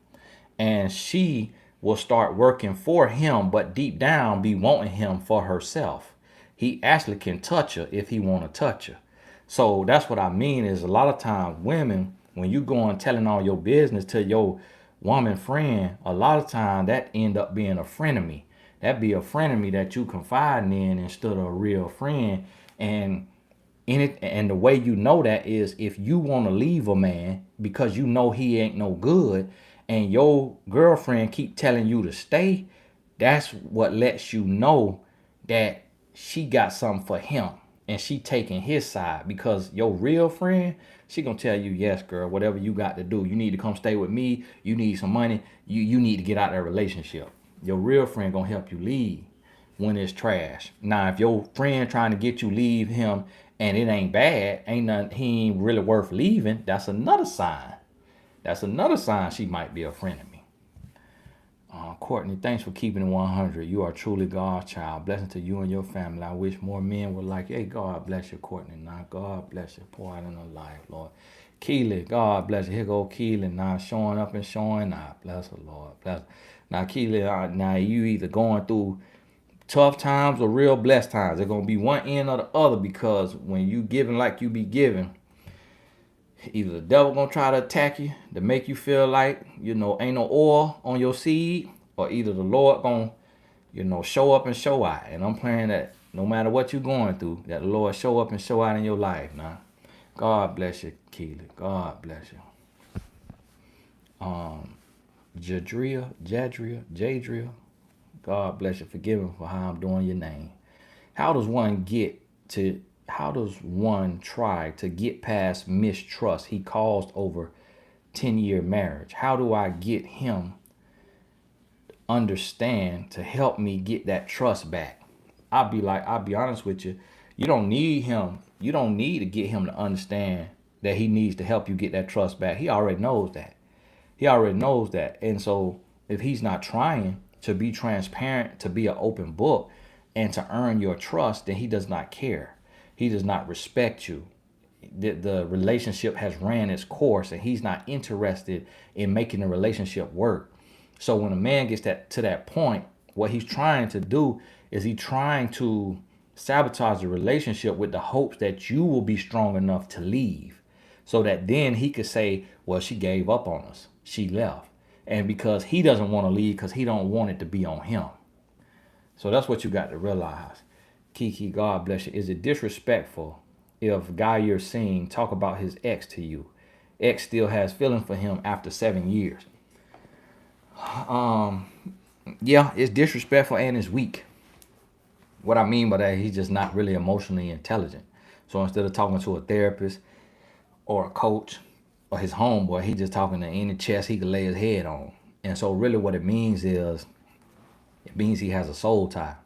And she will start working for him, but deep down be wanting him for herself. He actually can touch her if he want to touch her. So that's what I mean is a lot of times women, when you go and telling all your business to your woman friend, a lot of time that end up being a frenemy. That be a frenemy that you confiding in instead of a real friend. And the way you know that is if you want to leave a man because you know he ain't no good and your girlfriend keep telling you to stay, that's what lets you know that she got something for him and she taking his side. Because your real friend, she gonna tell you, yes, girl, whatever you got to do, you need to come stay with me, you need some money, you need to get out of that relationship. Your real friend gonna help you leave when it's trash. Now if your friend trying to get you leave him and it ain't bad, ain't nothing, he ain't really worth leaving, that's another sign. That's another sign she might be a friend of me. Courtney, thanks for keeping it 100. You are truly God's child. Blessing to you and your family. I wish more men were like, hey, God bless you, Courtney. Now, God bless you. Pour out in her life, Lord. Keely, God bless you. Here go Keely. Now, showing up and showing out. Bless her, Lord. Bless her. Now, Keely, now you either going through tough times or real blessed times. They're going to be one end or the other because when you giving like you be giving, Either the devil gonna try to attack you to make you feel like, ain't no oil on your seed, or either the Lord gonna, show up and show out. And I'm praying that no matter what you're going through, that the Lord show up and show out in your life now. God bless you, Keely. God bless you. Jadria. God bless you. Forgive me for how I'm doing your name. How does one get to how does one try to get past mistrust he caused over 10-year marriage? How do I get him understand to help me get that trust back? I'll be honest with you. You don't need him. You don't need to get him to understand that he needs to help you get that trust back. He already knows that. He already knows that. And so if he's not trying to be transparent, to be an open book, and to earn your trust, then he does not care. He does not respect you. The relationship has ran its course and he's not interested in making the relationship work. So when a man gets to that point, what he's trying to do is he trying to sabotage the relationship with the hopes that you will be strong enough to leave, so that then he could say, well, she gave up on us, she left. And because he doesn't want to leave, because he don't want it to be on him. So that's what you got to realize. Kiki, God bless you. Is it disrespectful if a guy you're seeing talk about his ex to you? Ex still has feeling for him after 7 years. Yeah, it's disrespectful and it's weak. What I mean by that, he's just not really emotionally intelligent. So instead of talking to a therapist or a coach or his homeboy, he just talking to any chest he could lay his head on. And so really what it means is, it means he has a soul tie.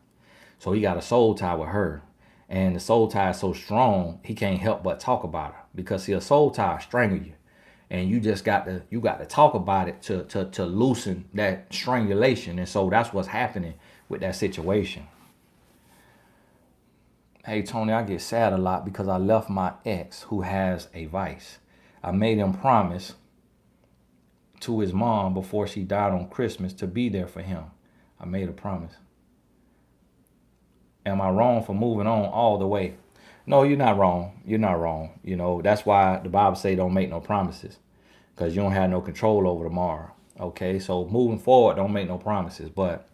So he got a soul tie with her. And the soul tie is so strong, he can't help but talk about her. Because see, a soul tie strangle you. And you just got to talk about it to loosen that strangulation. And so that's what's happening with that situation. Hey Tony, I get sad a lot because I left my ex who has a vice. I made him promise to his mom before she died on Christmas to be there for him. I made a promise. Am I wrong for moving on all the way? No, you're not wrong. You're not wrong. That's why the Bible say don't make no promises, because you don't have no control over tomorrow. Okay, so moving forward, don't make no promises. But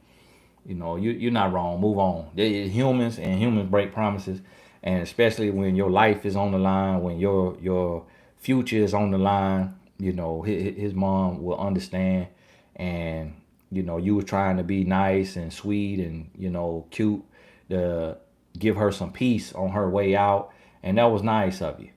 you're not wrong. Move on. They're humans, and humans break promises, and especially when your life is on the line, when your future is on the line. His mom will understand, and you were trying to be nice and sweet and cute to give her some peace on her way out, and that was nice of you.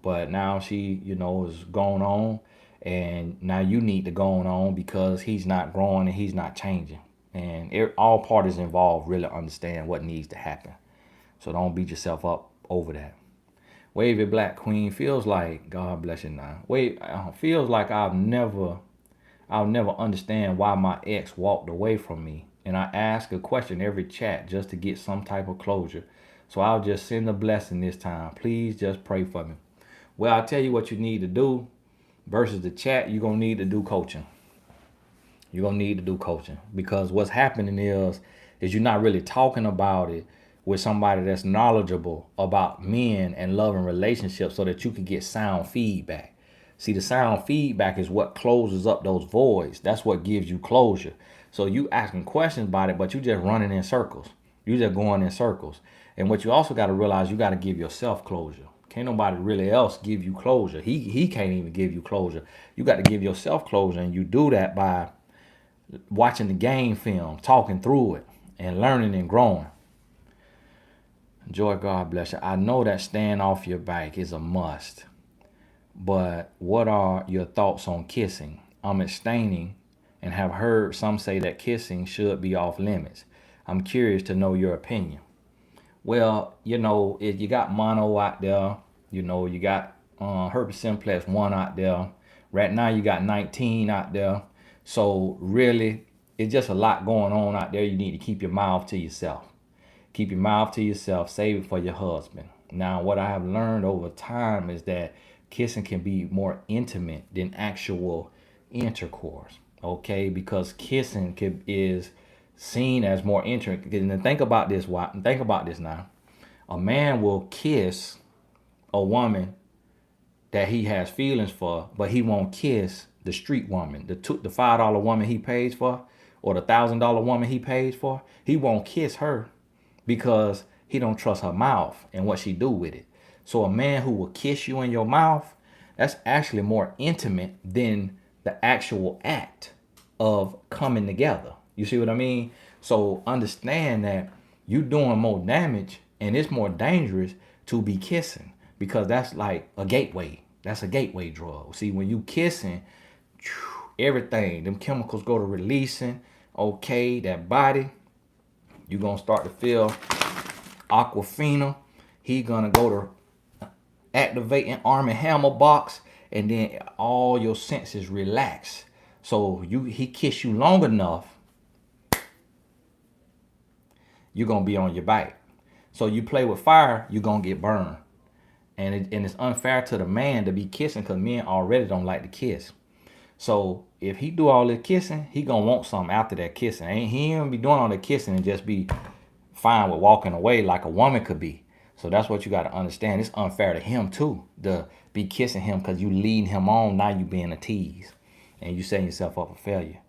But now she is going on, and now you need to go on because he's not growing and he's not changing. And all parties involved really understand what needs to happen. So don't beat yourself up over that. Wavy Black Queen feels like, God bless you now. Feels like I'll never understand why my ex walked away from me. And I ask a question every chat just to get some type of closure. So I'll just send a blessing this time. Please just pray for me. Well, I'll tell you what you need to do versus the chat. You're going to need to do coaching. You're going to need to do coaching, because what's happening is you're not really talking about it with somebody that's knowledgeable about men and love and relationships, so that you can get sound feedback. See, the sound feedback is what closes up those voids. That's what gives you closure. So you asking questions about it, but you just running in circles. You just going in circles. And what you also got to realize, you got to give yourself closure. Can't nobody really else give you closure. He can't even give you closure. You got to give yourself closure, and you do that by watching the game film, talking through it, and learning and growing. Joy, God bless you. I know that staying off your back is a must, but what are your thoughts on kissing? I'm abstaining and have heard some say that kissing should be off limits. I'm curious to know your opinion. Well, if you got mono out there, you got herpes simplex 1 out there. Right now you got 19 out there. So really, it's just a lot going on out there. You need to keep your mouth to yourself. Keep your mouth to yourself. Save it for your husband. Now, what I have learned over time is that kissing can be more intimate than actual intercourse. Okay, because kissing is seen as more intimate. And think about this. Think about this now. A man will kiss a woman that he has feelings for, but he won't kiss the street woman, the $5 woman he pays for, or the $1,000 woman he pays for. He won't kiss her because he don't trust her mouth and what she do with it. So a man who will kiss you in your mouth, that's actually more intimate than the actual act of coming together. You see what I mean? So understand that you doing more damage and it's more dangerous to be kissing, because that's like a gateway. That's a gateway drug. See, when you kissing, everything, them chemicals go to releasing. Okay, that body, you gonna start to feel Aquafina. He gonna go to activating Arm& Hammer box, and then all your senses relax. So he kiss you long enough, you're gonna be on your back. So you play with fire, you're gonna get burned. And it's unfair to the man to be kissing, because men already don't like to kiss. So if he do all this kissing, he gonna want something after that kissing. He ain't gonna be doing all that kissing and just be fine with walking away like a woman could be. So that's what you got to understand. It's unfair to him too, to be kissing him, because you leading him on. Now you being a tease, and you setting yourself up for failure.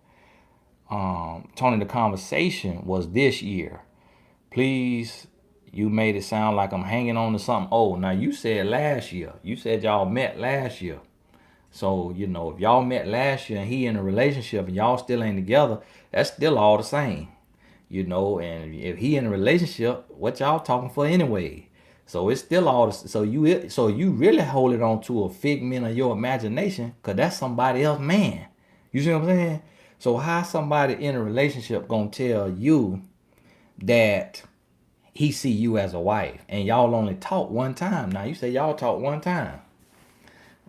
Tony, the conversation was this year. Please, you made it sound like I'm hanging on to something. Oh, now you said last year. You said y'all met last year. So, if y'all met last year and he in a relationship and y'all still ain't together, that's still all the same. And if he in a relationship, what y'all talking for anyway? So it's still all so you really holding on to a figment of your imagination, because that's somebody else man. You see what I'm saying? So how somebody in a relationship gonna tell you that he see you as a wife and y'all only talk one time? Now you say y'all talk one time.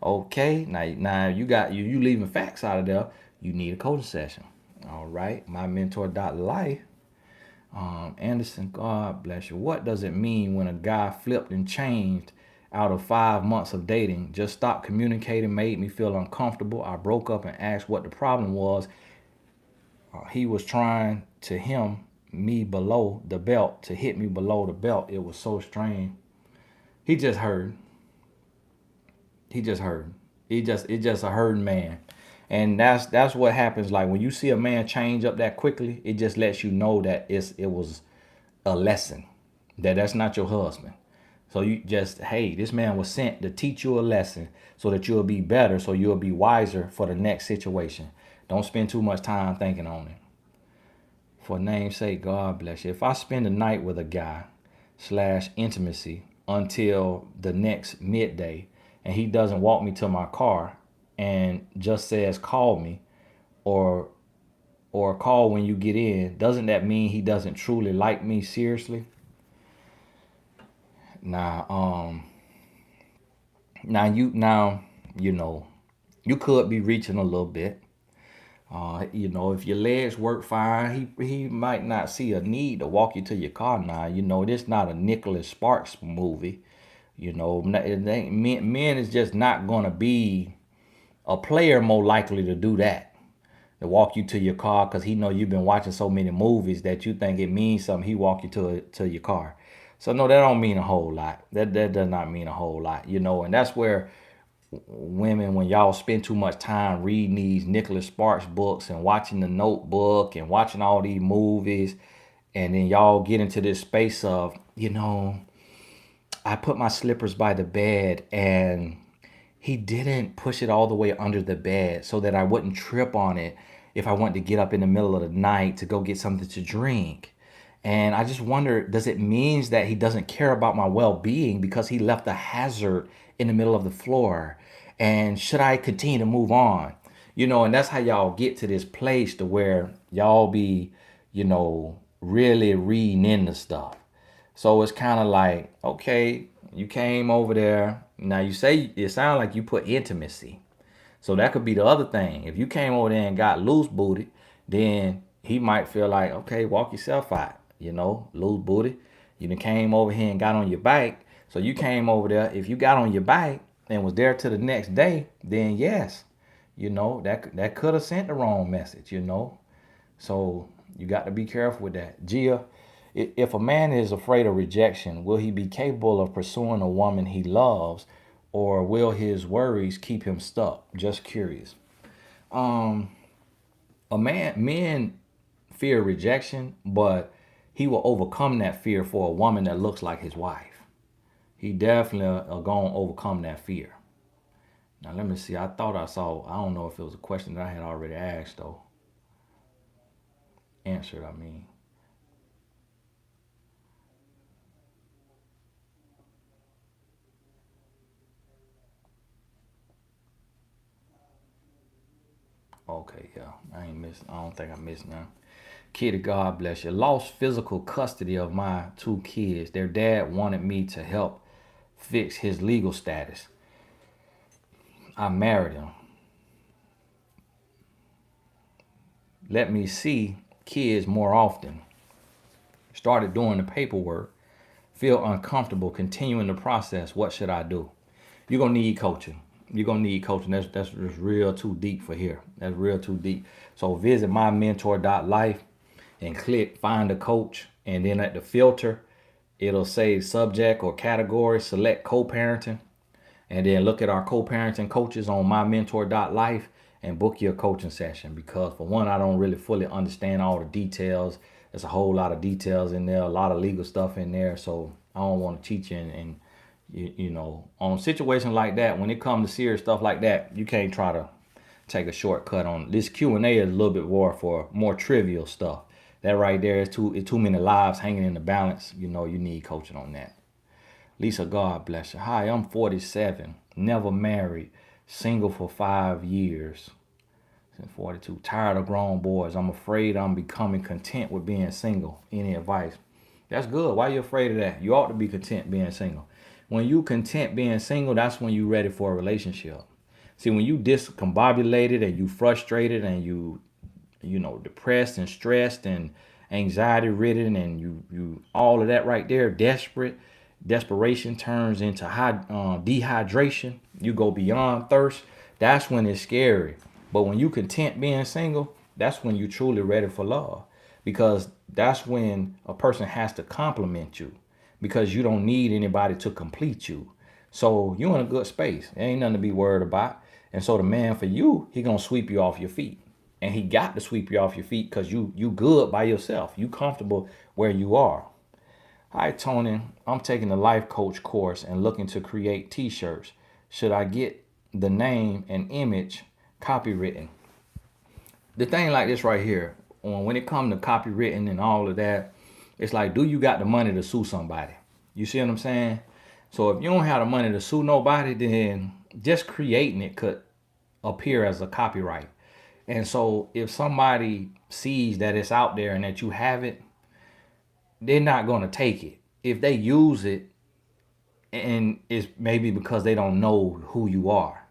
Okay, now you leaving facts out of there. You need a coaching session. All right, my mentor life. Anderson, God bless you. What does it mean when a guy flipped and changed out of 5 months of dating? Just stopped communicating, made me feel uncomfortable. I broke up and asked what the problem was. He was trying to hit me below the belt. It was so strange. He just heard. It's just a hurting man. And that's what happens. Like when you see a man change up that quickly, it just lets you know that it was a lesson. That's not your husband. So you just, hey, this man was sent to teach you a lesson so that you'll be better, so you'll be wiser for the next situation. Don't spend too much time thinking on it. For name's sake, God bless you. If I spend the night with a guy / intimacy until the next midday, and he doesn't walk me to my car and just says call me, or call when you get in, doesn't that mean he doesn't truly like me seriously? Now you could be reaching a little bit. If your legs work fine, he might not see a need to walk you to your car. Now, this not a Nicholas Sparks movie. It ain't, men is just not gonna be a player more likely to do that, to walk you to your car, because he know you've been watching so many movies that you think it means something. He walk you to your car. So no, that don't mean a whole lot. That does not mean a whole lot. And that's where women, when y'all spend too much time reading these Nicholas Sparks books and watching The Notebook and watching all these movies, and then y'all get into this space of, I put my slippers by the bed and he didn't push it all the way under the bed so that I wouldn't trip on it if I wanted to get up in the middle of the night to go get something to drink. And I just wonder, does it mean that he doesn't care about my well-being because he left a hazard in the middle of the floor? And should I continue to move on? And that's how y'all get to this place to where y'all be, really reading into stuff. So it's kind of like, okay, you came over there. Now you say it sounds like you put intimacy. So that could be the other thing. If you came over there and got loose booted, then he might feel like, okay, walk yourself out, loose booted. You done came over here and got on your bike. So you came over there. If you got on your bike and was there till the next day, then yes, that could have sent the wrong message, So you got to be careful with that. Gia, if a man is afraid of rejection, will he be capable of pursuing a woman he loves, or will his worries keep him stuck? Just curious. Um, men fear rejection, but he will overcome that fear for a woman that looks like his wife. He definitely are going to overcome that fear. Now let me see. I thought I saw. I don't know if it was a question that I had already asked though. Answered. I mean. Okay, yeah. I ain't missed. I don't think I missed none. Kitty, God bless you. Lost physical custody of my two kids. Their dad wanted me to help fix his legal status. I married him. Let me see kids more often. Started doing the paperwork. Feel uncomfortable continuing the process. What should I do? You're gonna need coaching. You're gonna need coaching. That's just real too deep for here. That's real too deep. So visit mymentor.life and click find a coach, and then at the filter it'll say subject or category, select co-parenting, and then look at our co-parenting coaches on mymentor.life and book your coaching session. Because for one, I don't really fully understand all the details. There's a whole lot of details in there, a lot of legal stuff in there, so I don't want to teach you. And you know, on situations like that, when it comes to serious stuff like that, you can't try to take a shortcut on this. Q&A is a little bit more for more trivial stuff. That right there is too many lives hanging in the balance. You know, you need coaching on that. Lisa, God bless you. Hi, I'm 47, never married, single for 5 years. Since 42, tired of grown boys. I'm afraid I'm becoming content with being single. Any advice? That's good. Why are you afraid of that? You ought to be content being single. When you content being single, that's when you ready for a relationship. See, when you discombobulated and you frustrated and you know, depressed and stressed and anxiety ridden and you all of that right there, desperation turns into dehydration. You go beyond thirst. That's when it's scary. But when you content being single, that's when you're truly ready for love, because that's when a person has to compliment you, because you don't need anybody to complete you. So you're in a good space. There ain't nothing to be worried about. And so the man for you, he gonna sweep you off your feet. And he got to sweep you off your feet because you good by yourself. You comfortable where you are. Hi, Tony. I'm taking the life coach course and looking to create t-shirts. Should I get the name and image copywritten? The thing like this right here, when it comes to copywritten and all of that, it's like, do you got the money to sue somebody? You see what I'm saying? So if you don't have the money to sue nobody, then just creating it could appear as a copyright. And so if somebody sees that it's out there and that you have it, they're not going to take it. If they use it, and it's maybe because they don't know who you are.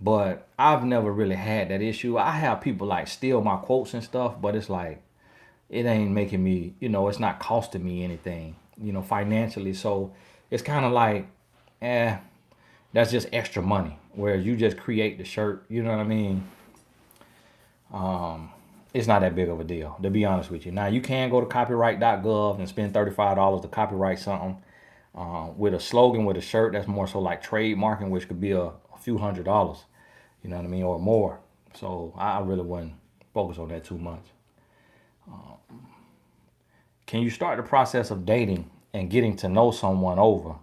But I've never really had that issue. I have people like steal my quotes and stuff, but it's like, it ain't making me, you know, it's not costing me anything, you know, financially. So it's kind of like, eh, that's just extra money. Whereas you just create the shirt, you know what I mean? It's not that big of a deal, to be honest with you. Now, you can go to copyright.gov and spend $35 to copyright something with a slogan, with a shirt. That's more so like trademarking, which could be a few $100s, you know what I mean, or more. So I really wouldn't focus on that too much. Can you start the process of dating and getting to know someone over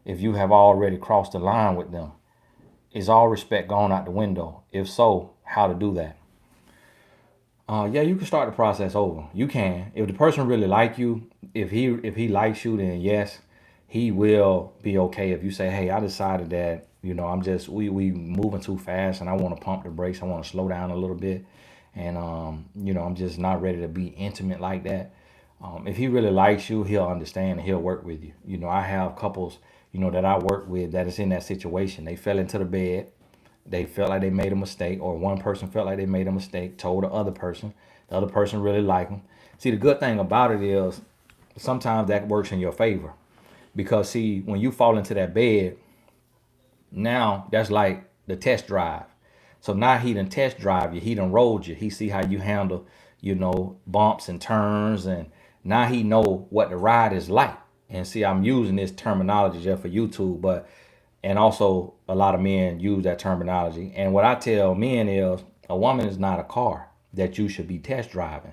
if you have already crossed the line with them? Is all respect gone out the window? If so, how to do that? Yeah, you can start the process over. You can. If the person really like you, if he likes you, then yes, he will be okay. If you say, hey, I decided that, you know, I'm just we moving too fast and I want to pump the brakes. I want to slow down a little bit, and you know, I'm just not ready to be intimate like that. If he really likes you, he'll understand and he'll work with you. You know, I have couples, you know, that I work with that is in that situation. They fell into the bed. They felt like they made a mistake, or one person felt like they made a mistake, told the other person. The other person really liked them. See, the good thing about it is sometimes that works in your favor. Because, see, when you fall into that bed, now that's like the test drive. So now he done test drive you. He done rolled you. He see how you handle, you know, bumps and turns. And now he know what the ride is like. And see, I'm using this terminology just for YouTube, but And also, a lot of men use that terminology. And what I tell men is a woman is not a car that you should be test driving.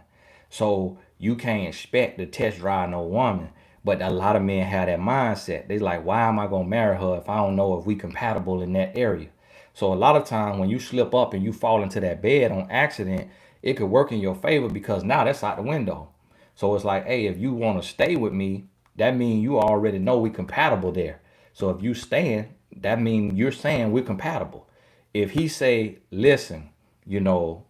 So you can't expect to test drive no woman. But a lot of men have that mindset. They like, why am I gonna marry her if I don't know if we compatible in that area? So a lot of times when you slip up and you fall into that bed on accident, it could work in your favor because now that's out the window. So it's like, hey, if you want to stay with me, that means you already know we compatible there. So if you staying, that means you're saying we're compatible. If he say, listen, you know,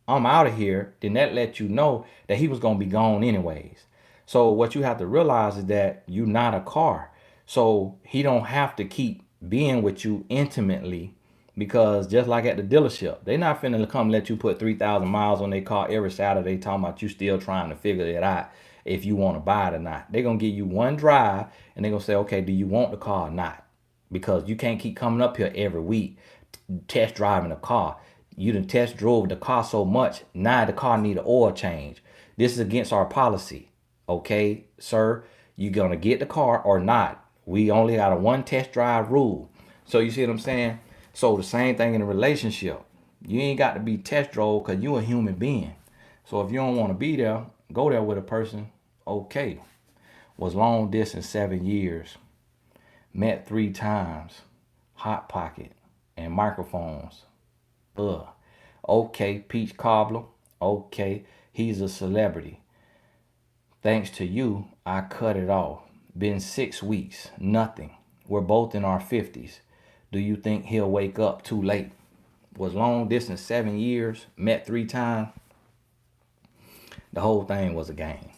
I'm out of here, then that lets you know that he was gonna be gone anyways. So what you have to realize is that you're not a car. So he don't have to keep being with you intimately because just like at the dealership, they not finna come let you put 3,000 miles on their car every Saturday talking about you still trying to figure it out if you want to buy it or not. They're gonna give you one drive and they're gonna say, okay, do you want the car or not? Because you can't keep coming up here every week test driving a car. You done test drove the car so much, now the car need an oil change. This is against our policy. Okay, sir, you gonna get the car or not? We only got a one test drive rule. So you see what I'm saying? So the same thing in a relationship. You ain't got to be test drove because you a human being. So if you don't want to be there, go there with a person. Okay. Was long distance 7 years. Met 3 times. Hot pocket and microphones. Ugh. Okay, Peach Cobbler. Okay, he's a celebrity. Thanks to you, I cut it off. Been 6 weeks, nothing. We're both in our 50s. Do you think he'll wake up too late? Was long distance 7 years, met 3 times. The whole thing was a game.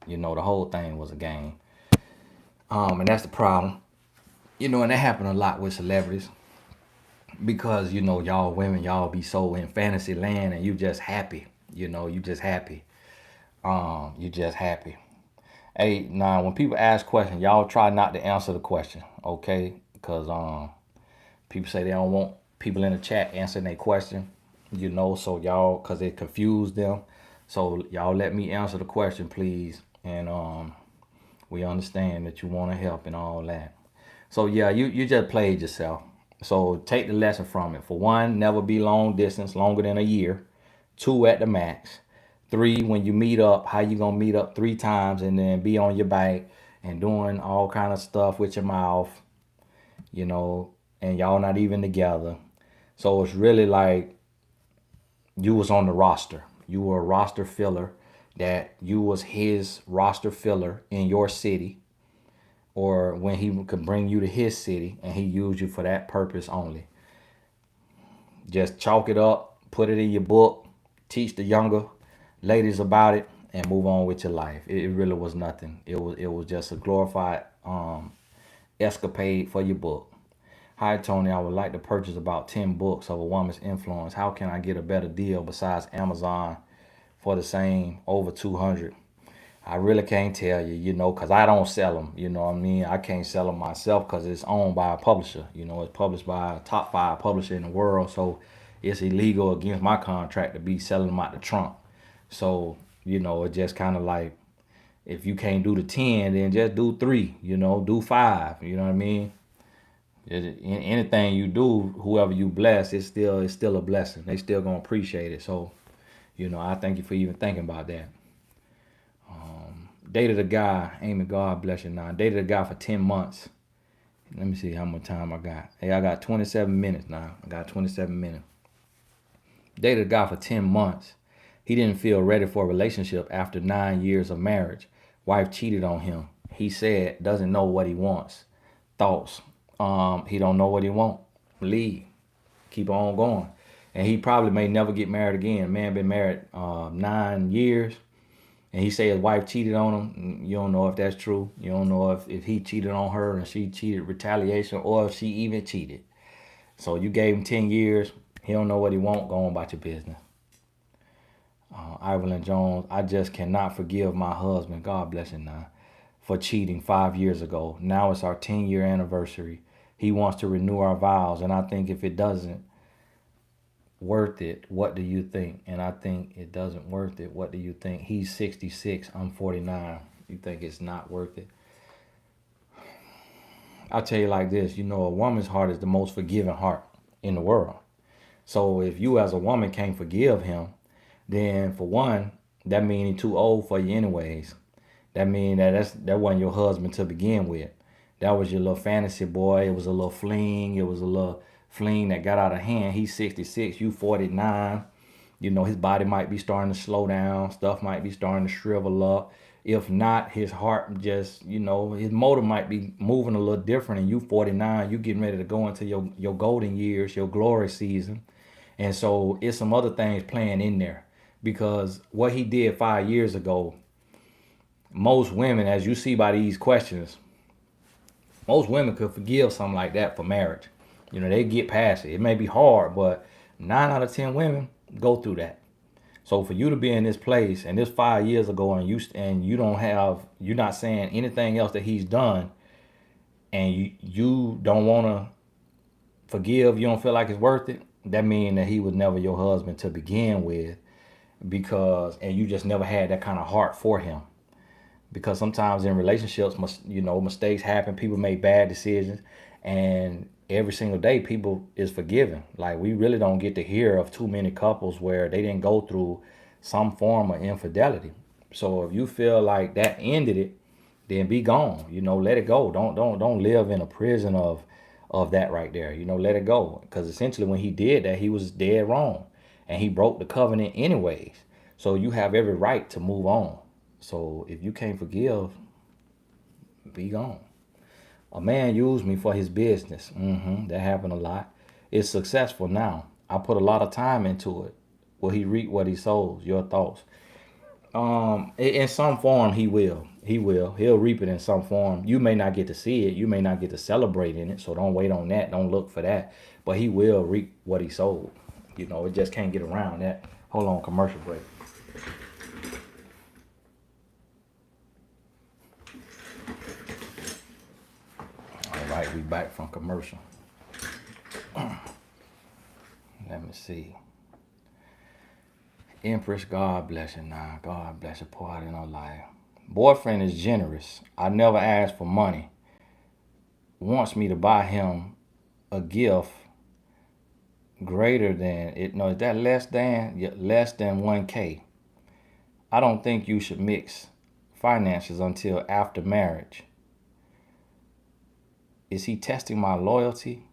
You know, the whole thing was a game. And that's the problem. You know, and that happened a lot with celebrities because you know y'all women y'all be so in fantasy land and you just happy. You know, you just happy. You just happy. Hey, now when people ask questions, y'all try not to answer the question, okay? Because people say they don't want people in the chat answering their question, you know. So y'all, because it confused them. So y'all let me answer the question, please. And we understand that you want to help and all that. So yeah, you just played yourself. So take the lesson from it. For one, never be long distance longer than a year. 2 at the max. 3, when you meet up, how you gonna meet up 3 times and then be on your back and doing all kind of stuff with your mouth, you know, and y'all not even together. So it's really like you was on the roster. You were a roster filler, that you was his roster filler in your city, or when he could bring you to his city and he used you for that purpose only. Just chalk it up, put it in your book, teach the younger ladies about it, and move on with your life. It really was nothing. It was just a glorified escapade for your book. Hi Tony, I would like to purchase about 10 books of a woman's influence. How can I get a better deal besides Amazon for the same over 200? I really can't tell you, you know, because I don't sell them. You know what I mean? I can't sell them myself because it's owned by a publisher. You know, it's published by a top 5 publisher in the world. So it's illegal against my contract to be selling them out the trunk. So, you know, it's just kind of like, if you can't do the 10, then just do 3, you know, do 5. You know what I mean? Anything you do, whoever you bless, it's still a blessing. They still gonna appreciate it. So, you know, I thank you for even thinking about that. Dated a guy, Amy, God bless you now. Dated a guy for 10 months. Let me see how much time I got. Hey, I got 27 minutes now. I got 27 minutes. Dated a guy for 10 months. He didn't feel ready for a relationship after 9 years of marriage. Wife cheated on him. He said doesn't know what he wants. Thoughts. He don't know what he want. Leave. Keep on going. And he probably may never get married again. Man been married 9 years. And he said his wife cheated on him. You don't know if that's true. You don't know if he cheated on her and she cheated retaliation, or if she even cheated. So you gave him 10 years. He don't know what he want. Go on about your business. Ivan Jones, I just cannot forgive my husband, God bless him now, for cheating 5 years ago. Now it's our 10-year anniversary. He wants to renew our vows, and I think if it doesn't worth it, what do you think? And I think it doesn't worth it. What do you think? He's 66, I'm 49. You think it's not worth it? I'll tell you like this, a woman's heart is the most forgiving heart in the world. So if you as a woman can't forgive him, then for one, that means he's too old for you anyways. That means that wasn't your husband to begin with. That was your little fantasy boy. It was a little fling. It was a little fling that got out of hand. He's 66, you 49. His body might be starting to slow down. Stuff might be starting to shrivel up. If not, his heart just, his motor might be moving a little different. And you 49, you getting ready to go into your golden years, your glory season. And so it's some other things playing in there. Because what he did 5 years ago, most women, as you see by these questions, most women could forgive something like that for marriage. They get past it. It may be hard, but 9 out of 10 women go through that. So for you to be in this place and this 5 years ago, and you're not saying anything else that he's done, and you don't want to forgive, you don't feel like it's worth it. That means that he was never your husband to begin with, and you just never had that kind of heart for him. Because sometimes in relationships, mistakes happen. People make bad decisions, and every single day, people is forgiven. Like, we really don't get to hear of too many couples where they didn't go through some form of infidelity. So if you feel like that ended it, then be gone. Let it go. Don't live in a prison of that right there. Let it go. Because essentially, when he did that, he was dead wrong, and he broke the covenant anyways. So you have every right to move on. So if you can't forgive, be gone. A man used me for his business. That happened a lot. It's successful now. I put a lot of time into it. Will he reap what he sows? Your thoughts? In some form, he will. He will. He'll reap it in some form. You may not get to see it. You may not get to celebrate in it. So don't wait on that. Don't look for that. But he will reap what he sowed. It just can't get around that. Hold on, commercial break. All right, we back from commercial. Let me see. Empress, God bless you now. God bless you. Pour out in her life. Boyfriend is generous. I never asked for money. Wants me to buy him a gift greater than it. No, is that less than 1K? I don't think you should mix finances until after marriage. Is he testing my loyalty?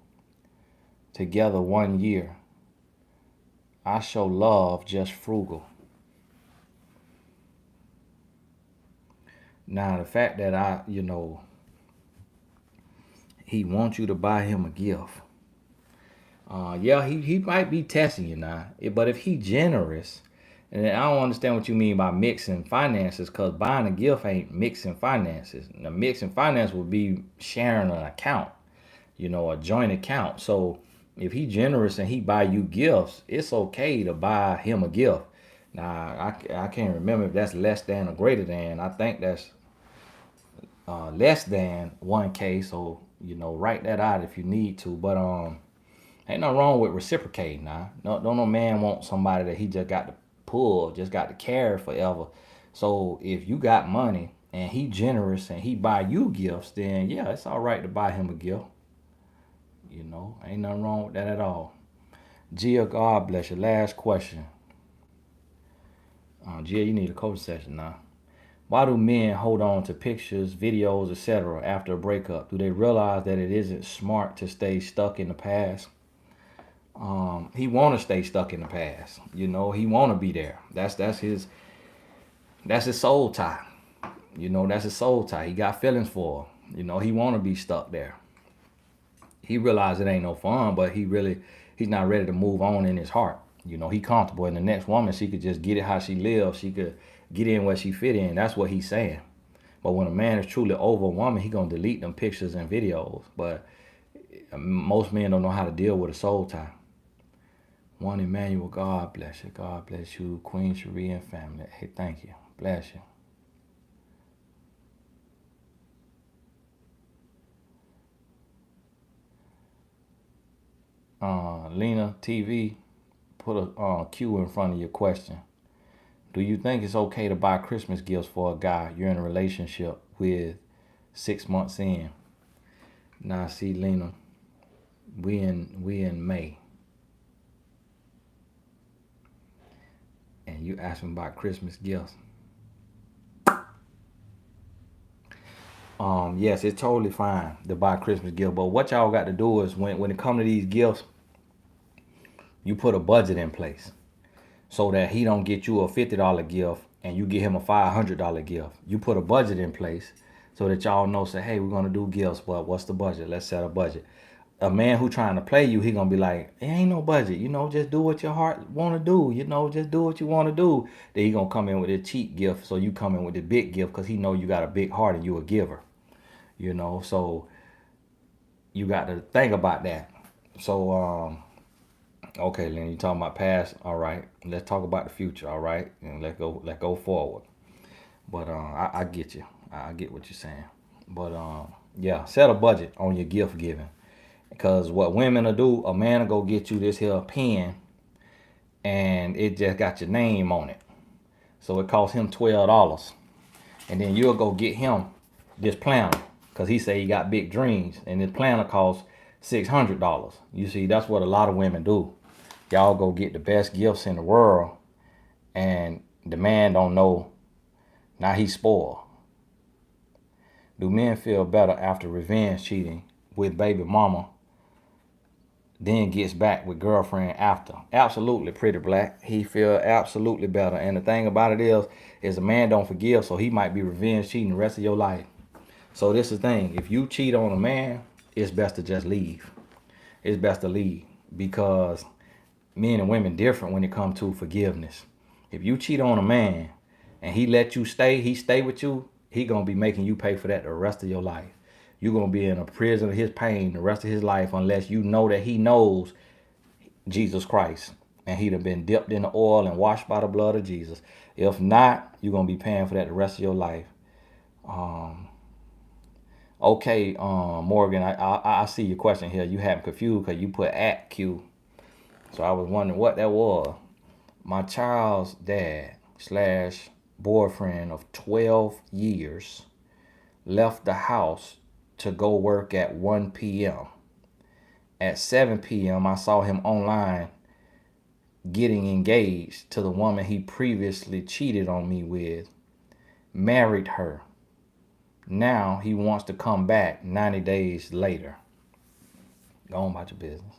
Together 1 year. I show love, just frugal. Now, the fact that he wants you to buy him a gift. Yeah, he might be testing you now. But if he generous, and I don't understand what you mean by mixing finances, because buying a gift ain't mixing finances. Now, mixing finance would be sharing an account, a joint account. So if he generous and he buy you gifts, it's okay to buy him a gift. Now, I can't remember if that's less than or greater than. I think that's less than 1K. So, write that out if you need to. But ain't nothing wrong with reciprocating now. No man want somebody that he just got to pull, just got to carry forever. So if you got money and he generous and he buy you gifts, then yeah, it's all right to buy him a gift. Ain't nothing wrong with that at all. Gia, God bless you. Last question. Gia, you need a coaching session now. Why do men hold on to pictures, videos, etc. after a breakup? Do they realize that it isn't smart to stay stuck in the past? He want to stay stuck in the past. He want to be there. That's his soul tie. That's his soul tie. He got feelings for her. He want to be stuck there. He realized it ain't no fun, but he's not ready to move on in his heart. He comfortable. And the next woman, she could just get it how she lives. She could get in where she fit in. That's what he's saying. But when a man is truly over a woman, he gonna delete them pictures and videos. But most men don't know how to deal with a soul tie. One Emmanuel, God bless you. God bless you. Queen Cherie and family. Hey, thank you. Bless you. Lena TV, put a Q in front of your question. Do you think it's okay to buy Christmas gifts for a guy you're in a relationship with 6 months in? Now see, Lena, we in May, and you asking about Christmas gifts. Yes, it's totally fine to buy a Christmas gift, but what y'all got to do is when it come to these gifts, you put a budget in place so that he don't get you a $50 gift and you get him a $500 gift. You put a budget in place so that y'all know, say, hey, we're gonna do gifts, but what's the budget? Let's set a budget. A man who trying to play you, he gonna be like, it ain't no budget, just do what your heart wanna do, just do what you wanna do. Then he gonna come in with a cheap gift, so you come in with the big gift because he know you got a big heart and you a giver. So you got to think about that. So okay, Lynn, you talking about past, all right. Let's talk about the future, all right, and let's go forward. But I get you. I get what you're saying. But yeah, set a budget on your gift giving. Because what women will do, a man will go get you this here pen and it just got your name on it. So it costs him $12. And then you'll go get him this planner. Because he say he got big dreams. And this planner costs $600. You see, that's what a lot of women do. Y'all go get the best gifts in the world. And the man don't know. Now he's spoiled. Do men feel better after revenge cheating with baby mama, then gets back with girlfriend after? Absolutely, Pretty Black. He feel absolutely better. And the thing about it is a man don't forgive, so he might be revenge cheating the rest of your life. So this is the thing. If you cheat on a man, it's best to just leave. It's best to leave because men and women different when it comes to forgiveness. If you cheat on a man and he let you stay, he stay with you, he gonna be making you pay for that the rest of your life. You're gonna be in a prison of his pain the rest of his life unless you know that he knows Jesus Christ and he'd have been dipped in the oil and washed by the blood of Jesus. If not, you're gonna be paying for that the rest of your life. Okay, Morgan, I see your question here. You had me confused because you put at Q. So I was wondering what that was. My child's dad slash boyfriend of 12 years left the house to go work at 1 p.m. At 7 p.m., I saw him online getting engaged to the woman he previously cheated on me with, married her. Now he wants to come back 90 days later. Go on about your business.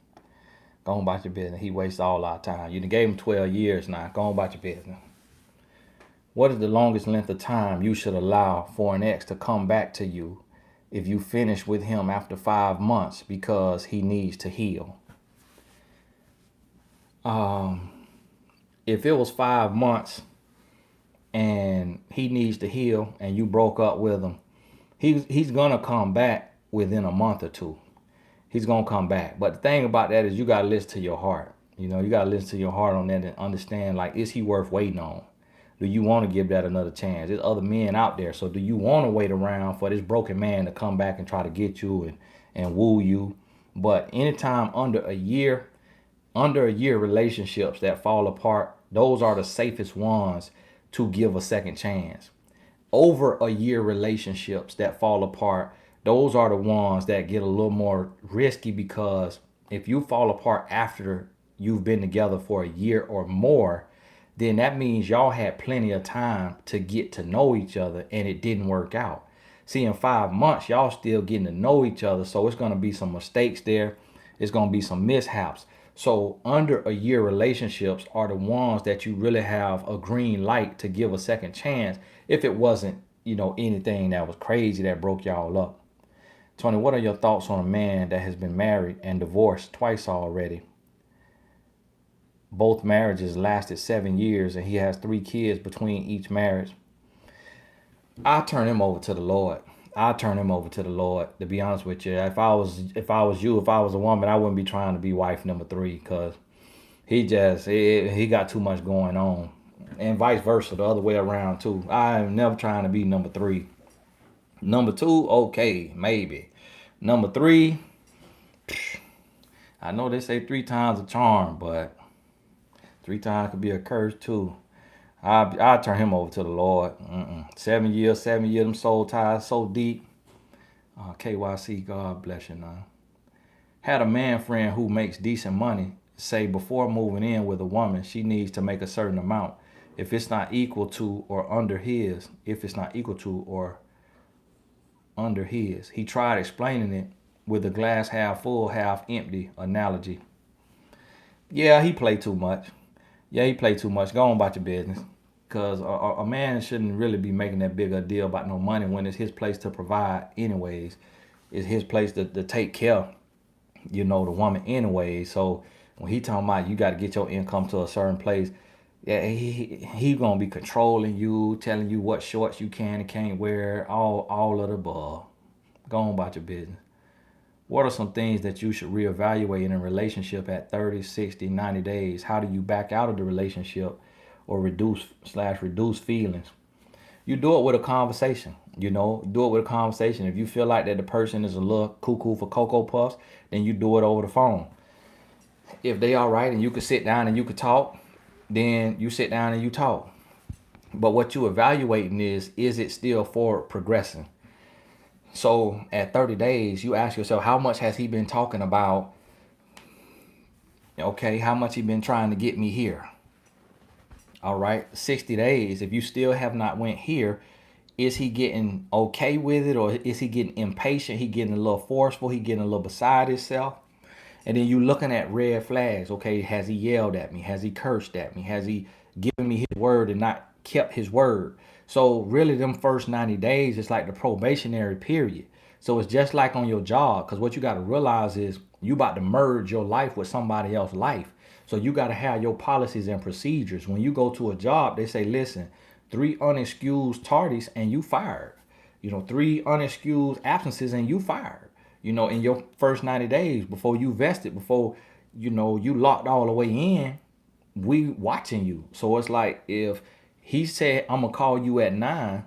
Go on about your business. He wastes all our time. You done gave him 12 years now. Go on about your business. What is the longest length of time you should allow for an ex to come back to you if you finish with him after 5 months because he needs to heal? If it was 5 months and he needs to heal and you broke up with him, he's gonna come back within a month or two. He's gonna come back. But the thing about that is you gotta listen to your heart. You gotta listen to your heart on that and understand, like, is he worth waiting on? Do you want to give that another chance? There's other men out there. So do you want to wait around for this broken man to come back and try to get you and woo you? But anytime under a year relationships that fall apart, those are the safest ones to give a second chance. Over a year relationships that fall apart, those are the ones that get a little more risky, because if you fall apart after you've been together for a year or more, then that means y'all had plenty of time to get to know each other and it didn't work out. See, in 5 months, y'all still getting to know each other. So it's going to be some mistakes there. It's going to be some mishaps. So under a year relationships are the ones that you really have a green light to give a second chance if it wasn't, anything that was crazy that broke y'all up. Tony, what are your thoughts on a man that has been married and divorced twice already? Both marriages lasted 7 years and he has 3 kids between each marriage. I turn him over to the Lord. To be honest with you. If I was a woman, I wouldn't be trying to be wife number 3, because he got too much going on. And vice versa, the other way around too. I'm never trying to be number 3. Number 2, okay, maybe. Number 3, I know they say 3 times a charm, but 3 times could be a curse too. I turn him over to the Lord. 7 years, them soul ties so deep. KYC, God bless you now. Had a man friend who makes decent money say before moving in with a woman, she needs to make a certain amount. If it's not equal to or under his, if it's not equal to or under his. He tried explaining it with a glass half full, half empty analogy. Yeah, he played too much. Yeah, he played too much. Go on about your business. Because a man shouldn't really be making that big a deal about no money when it's his place to provide, anyways. It's his place to take care, the woman, anyway. So when he talking about you got to get your income to a certain place, yeah, he gonna be controlling you, telling you what shorts you can and can't wear, all of the above. Go on about your business. What are some things that you should reevaluate in a relationship at 30, 60, 90 days? How do you back out of the relationship or reduce feelings? You do it with a conversation. Do it with a conversation. If you feel like that the person is a little cuckoo for Cocoa Puffs, then you do it over the phone. If they all right and you could sit down and you could talk, then you sit down and you talk. But what you evaluating is it still forward progressing? So at 30 days, you ask yourself, how much has he been talking about? Okay, how much he been trying to get me here? All right, 60 days, if you still have not went here, is he getting okay with it, or is he getting impatient? He getting a little forceful, he getting a little beside himself? And then you looking at red flags. Okay, has he yelled at me? Has he cursed at me? Has he given me his word and not kept his word? So really them first 90 days is like the probationary period. So it's just like on your job, because what you got to realize is you about to merge your life with somebody else's life. So you got to have your policies and procedures. When you go to a job, they say, listen, 3 unexcused tardies and you fired. 3 unexcused absences and you fired. In your first 90 days before you vested, before, you locked all the way in, we watching you. So it's like if he said, I'm going to call you at 9,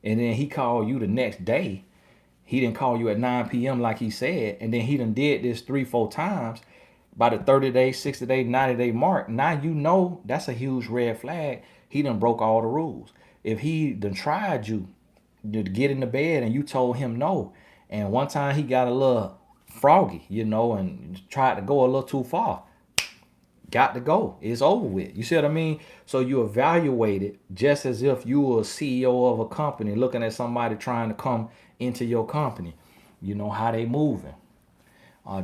and then he called you the next day, he didn't call you at 9 p.m. like he said, and then he done did this 3, 4 times. By the 30-day, 60-day, 90-day mark, now that's a huge red flag. He done broke all the rules. If he done tried you to get in the bed and you told him no, and one time he got a little froggy, and tried to go a little too far, got to go. It's over with. You see what I mean? So you evaluate it just as if you were a CEO of a company looking at somebody trying to come into your company. How they moving.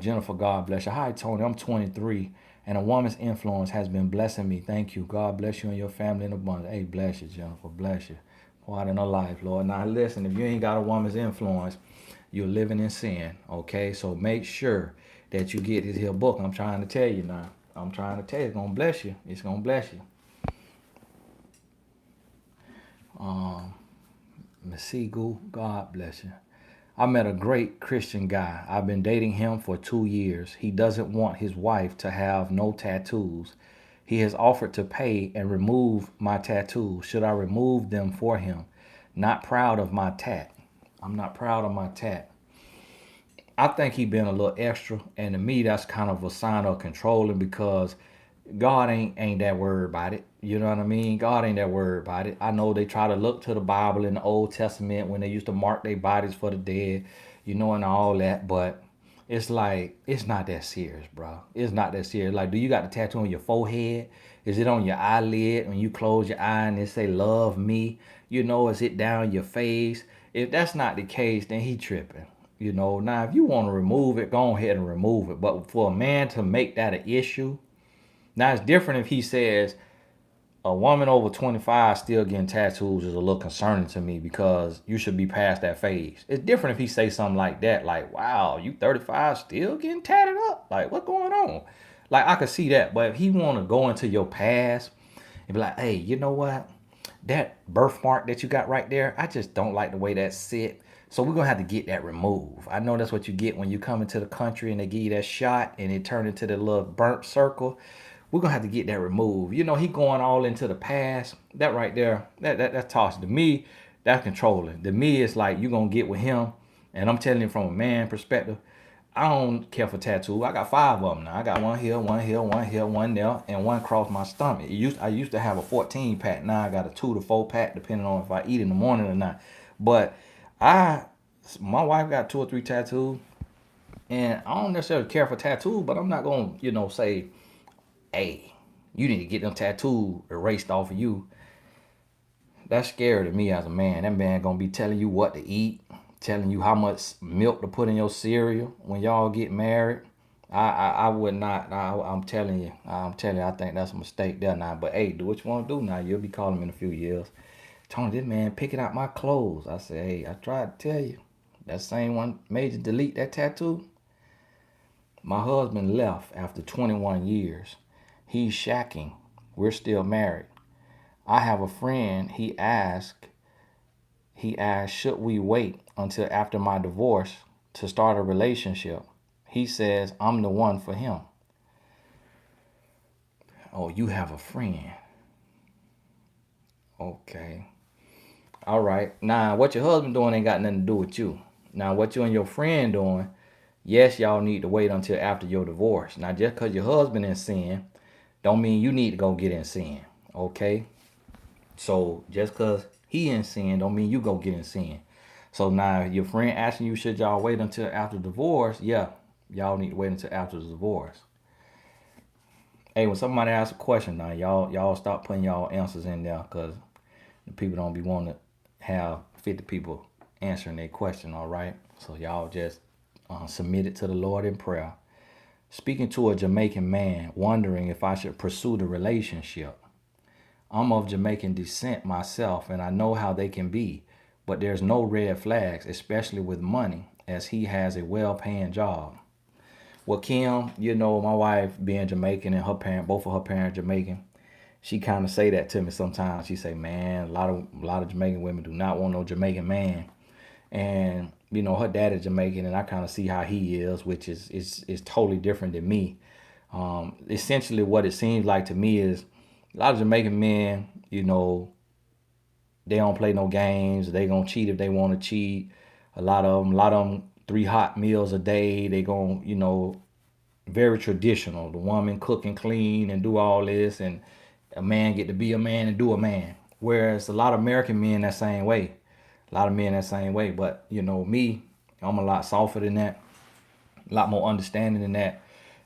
Jennifer, God bless you. Hi, Tony. I'm 23, and a woman's influence has been blessing me. Thank you. God bless you and your family in abundance. Hey, bless you, Jennifer. Bless you. Pour out in her life, Lord. Now, listen, if you ain't got a woman's influence, you're living in sin, okay? So make sure that you get his here book. I'm trying to tell you now. I'm trying to tell you. It's going to bless you. It's going to bless you. Masigu, God bless you. I met a great Christian guy. I've been dating him for 2 years. He doesn't want his wife to have no tattoos. He has offered to pay and remove my tattoos. Should I remove them for him? Not proud of my tat. I'm not proud of my tat. I think he been a little extra, and to me, that's kind of a sign of controlling because God ain't that worried about it. You know what I mean? God ain't that worried about it. I know they try to look to the Bible in the Old Testament when they used to mark their bodies for the dead, and all that, but it's like it's not that serious, bro. It's not that serious. Like, do you got the tattoo on your forehead? Is it on your eyelid when you close your eye and it say "Love me"? Is it down your face? If that's not the case, then he tripping. Now if you want to remove it, go ahead and remove it. But for a man to make that an issue, now it's different if he says a woman over 25 still getting tattoos is a little concerning to me because you should be past that phase. It's different if he say something like that, like, wow, you 35 still getting tatted up? Like, what's going on? Like, I could see that. But if he want to go into your past and be like, hey, you know what? That birthmark that you got right there, I just don't like the way that sit. So we're gonna have to get that removed. I know that's what you get when you come into the country and they give you that shot and it turned into the little burnt circle. We're gonna have to get that removed. He going all into the past. That right there, that's toxic. To me, that's controlling. To me, it's like you gonna get with him, and I'm telling you from a man perspective, I don't care for tattoo. I got 5 of them now. I got one here, one here, one here, one there, and one across my stomach. I used to have a 14 pack. Now I got a 2 to 4 pack, depending on if I eat in the morning or not. But I My wife got 2 or 3 tattoos, and I don't necessarily care for tattoos, but I'm not gonna, say, hey, you need to get them tattoos erased off of you. That's scary to me as a man. That man gonna be telling you what to eat, telling you how much milk to put in your cereal when y'all get married. I would not. I'm telling you, I think that's a mistake there now. But hey, do what you want to do now. You'll be calling me in a few years. Tony, this man picking out my clothes. I said, hey, I tried to tell you. That same one made you delete that tattoo. My husband left after 21 years. He's shacking. We're still married. I have a friend. He asked, should we wait until after my divorce to start a relationship? He says I'm the one for him. Oh, you have a friend. Okay. All right. Now, what your husband doing ain't got nothing to do with you. Now, what you and your friend doing, yes, y'all need to wait until after your divorce. Now, just because your husband in sin, don't mean you need to go get in sin. Okay? So, just because he in sin, don't mean you go get in sin. So, now, your friend asking you, should y'all wait until after divorce? Yeah, y'all need to wait until after the divorce. Hey, when somebody asks a question now, y'all stop putting y'all answers in there because the people don't be wanting to have 50 people answering their question, all right? So y'all just submit it to the Lord in prayer. Speaking to a Jamaican man, wondering if I should pursue the relationship. I'm of Jamaican descent myself, and I know how they can be, but there's no red flags, especially with money, as he has a well-paying job. Well, Kim, my wife being Jamaican and both of her parents Jamaican, she kind of say that to me sometimes. She say, "Man, a lot of Jamaican women do not want no Jamaican man," and her dad is Jamaican, and I kind of see how he is, which is totally different than me. Essentially, what it seems like to me is a lot of Jamaican men, they don't play no games. They gonna cheat if they want to cheat. A lot of them, 3 hot meals a day. They gonna, very traditional. The woman cook and clean and do all this, and a man get to be a man and do a man. Whereas a lot of American men that same way. A lot of men that same way. But me, I'm a lot softer than that, a lot more understanding than that.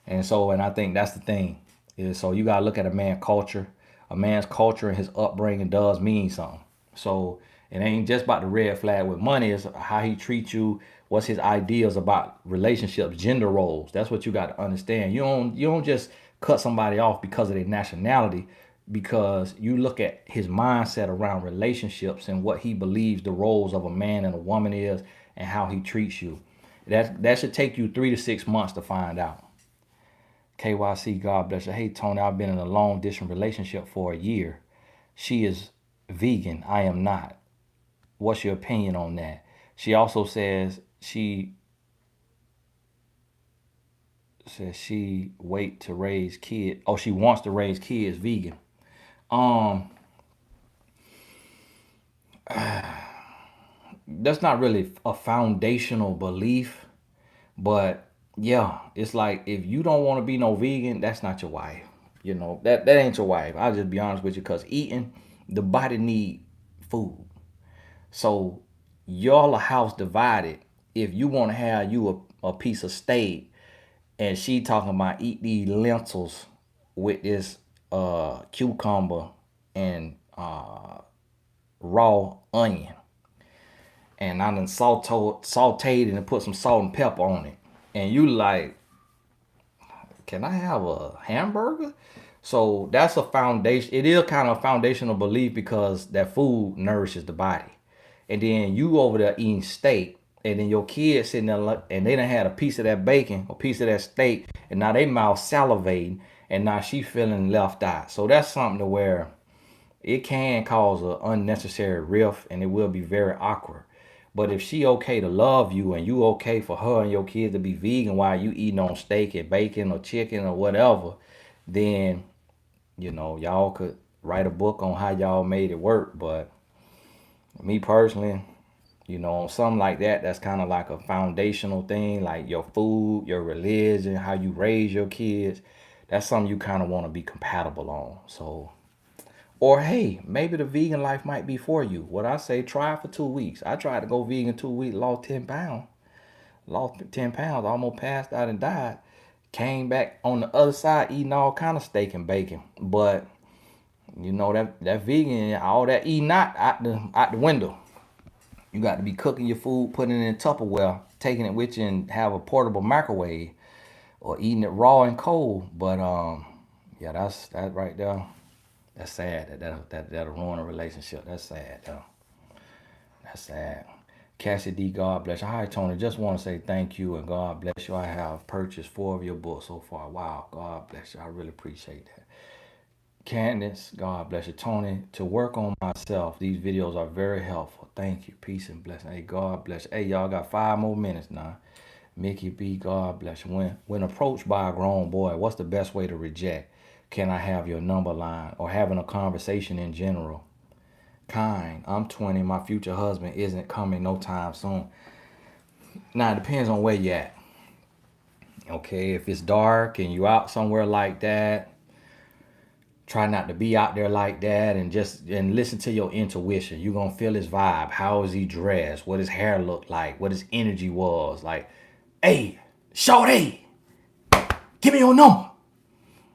And I think that's the thing. Is so you gotta look at a man's culture. A man's culture and his upbringing does mean something. So it ain't just about the red flag with money, it's how he treats you, what's his ideas about relationships, gender roles. That's what you got to understand. You don't just cut somebody off because of their nationality, because you look at his mindset around relationships and what he believes the roles of a man and a woman is and how he treats you. That should take you 3 to 6 months to find out. KYC, God bless you. Hey Tony, I've been in a long distance relationship for a year. She is vegan. I am not. What's your opinion on that? She also says she wait to raise kids. Oh, she wants to raise kids vegan. Um, that's not really a foundational belief, but yeah, it's like if you don't want to be no vegan, that's not your wife. That ain't your wife. I'll just be honest with you, because eating, the body need food. So y'all a house divided. If you want to have you a piece of steak, and she talking about eat these lentils with this cucumber and raw onion, and I done sauteed and put some salt and pepper on it, and you like, can I have a hamburger? So that's a foundation. It is kind of a foundational belief because that food nourishes the body. And then you over there eating steak, and then your kids sitting there and they done had a piece of that bacon, a piece of that steak, and now they mouth salivating, and now she feeling left out. So that's something to where it can cause an unnecessary rift, and it will be very awkward. But if she okay to love you, and you okay for her and your kids to be vegan while you eating on steak and bacon or chicken or whatever, then y'all could write a book on how y'all made it work. But me personally, something like that, that's kind of like a foundational thing, like your food, your religion, how you raise your kids. That's something you kind of want to be compatible on. So Or hey, maybe the vegan life might be for you. What I say, try it for 2 weeks. I tried to go vegan 2 weeks, lost 10 pounds. Lost 10 pounds, almost passed out and died. Came back on the other side eating all kind of steak and bacon. But you know that vegan, all that eating out the window. You got to be cooking your food, putting it in Tupperware, taking it with you, and have a portable microwave, or eating it raw and cold. But yeah, that's that right there. That's sad. That'll ruin a relationship. That's sad though. That's sad. Cassie D, God bless you. Hi, Tony. Just want to say thank you and God bless you. I have purchased 4 of your books so far. Wow, God bless you. I really appreciate that. Candace, God bless you. Tony, to work on myself, these videos are very helpful. Thank you. Peace and blessing. Hey, God bless you. Hey, y'all got 5 more minutes now. Mickey B, God bless you. When approached by a grown boy, what's the best way to reject? Can I have your number line? Or having a conversation in general? Kind, I'm 20. My future husband isn't coming no time soon. Now, it depends on where you at. Okay, if it's dark and you out somewhere like that, try not to be out there like that, and just and listen to your intuition. You're gonna feel his vibe. How is he dressed? What his hair looked like? What his energy was like. Hey, shorty, give me your number.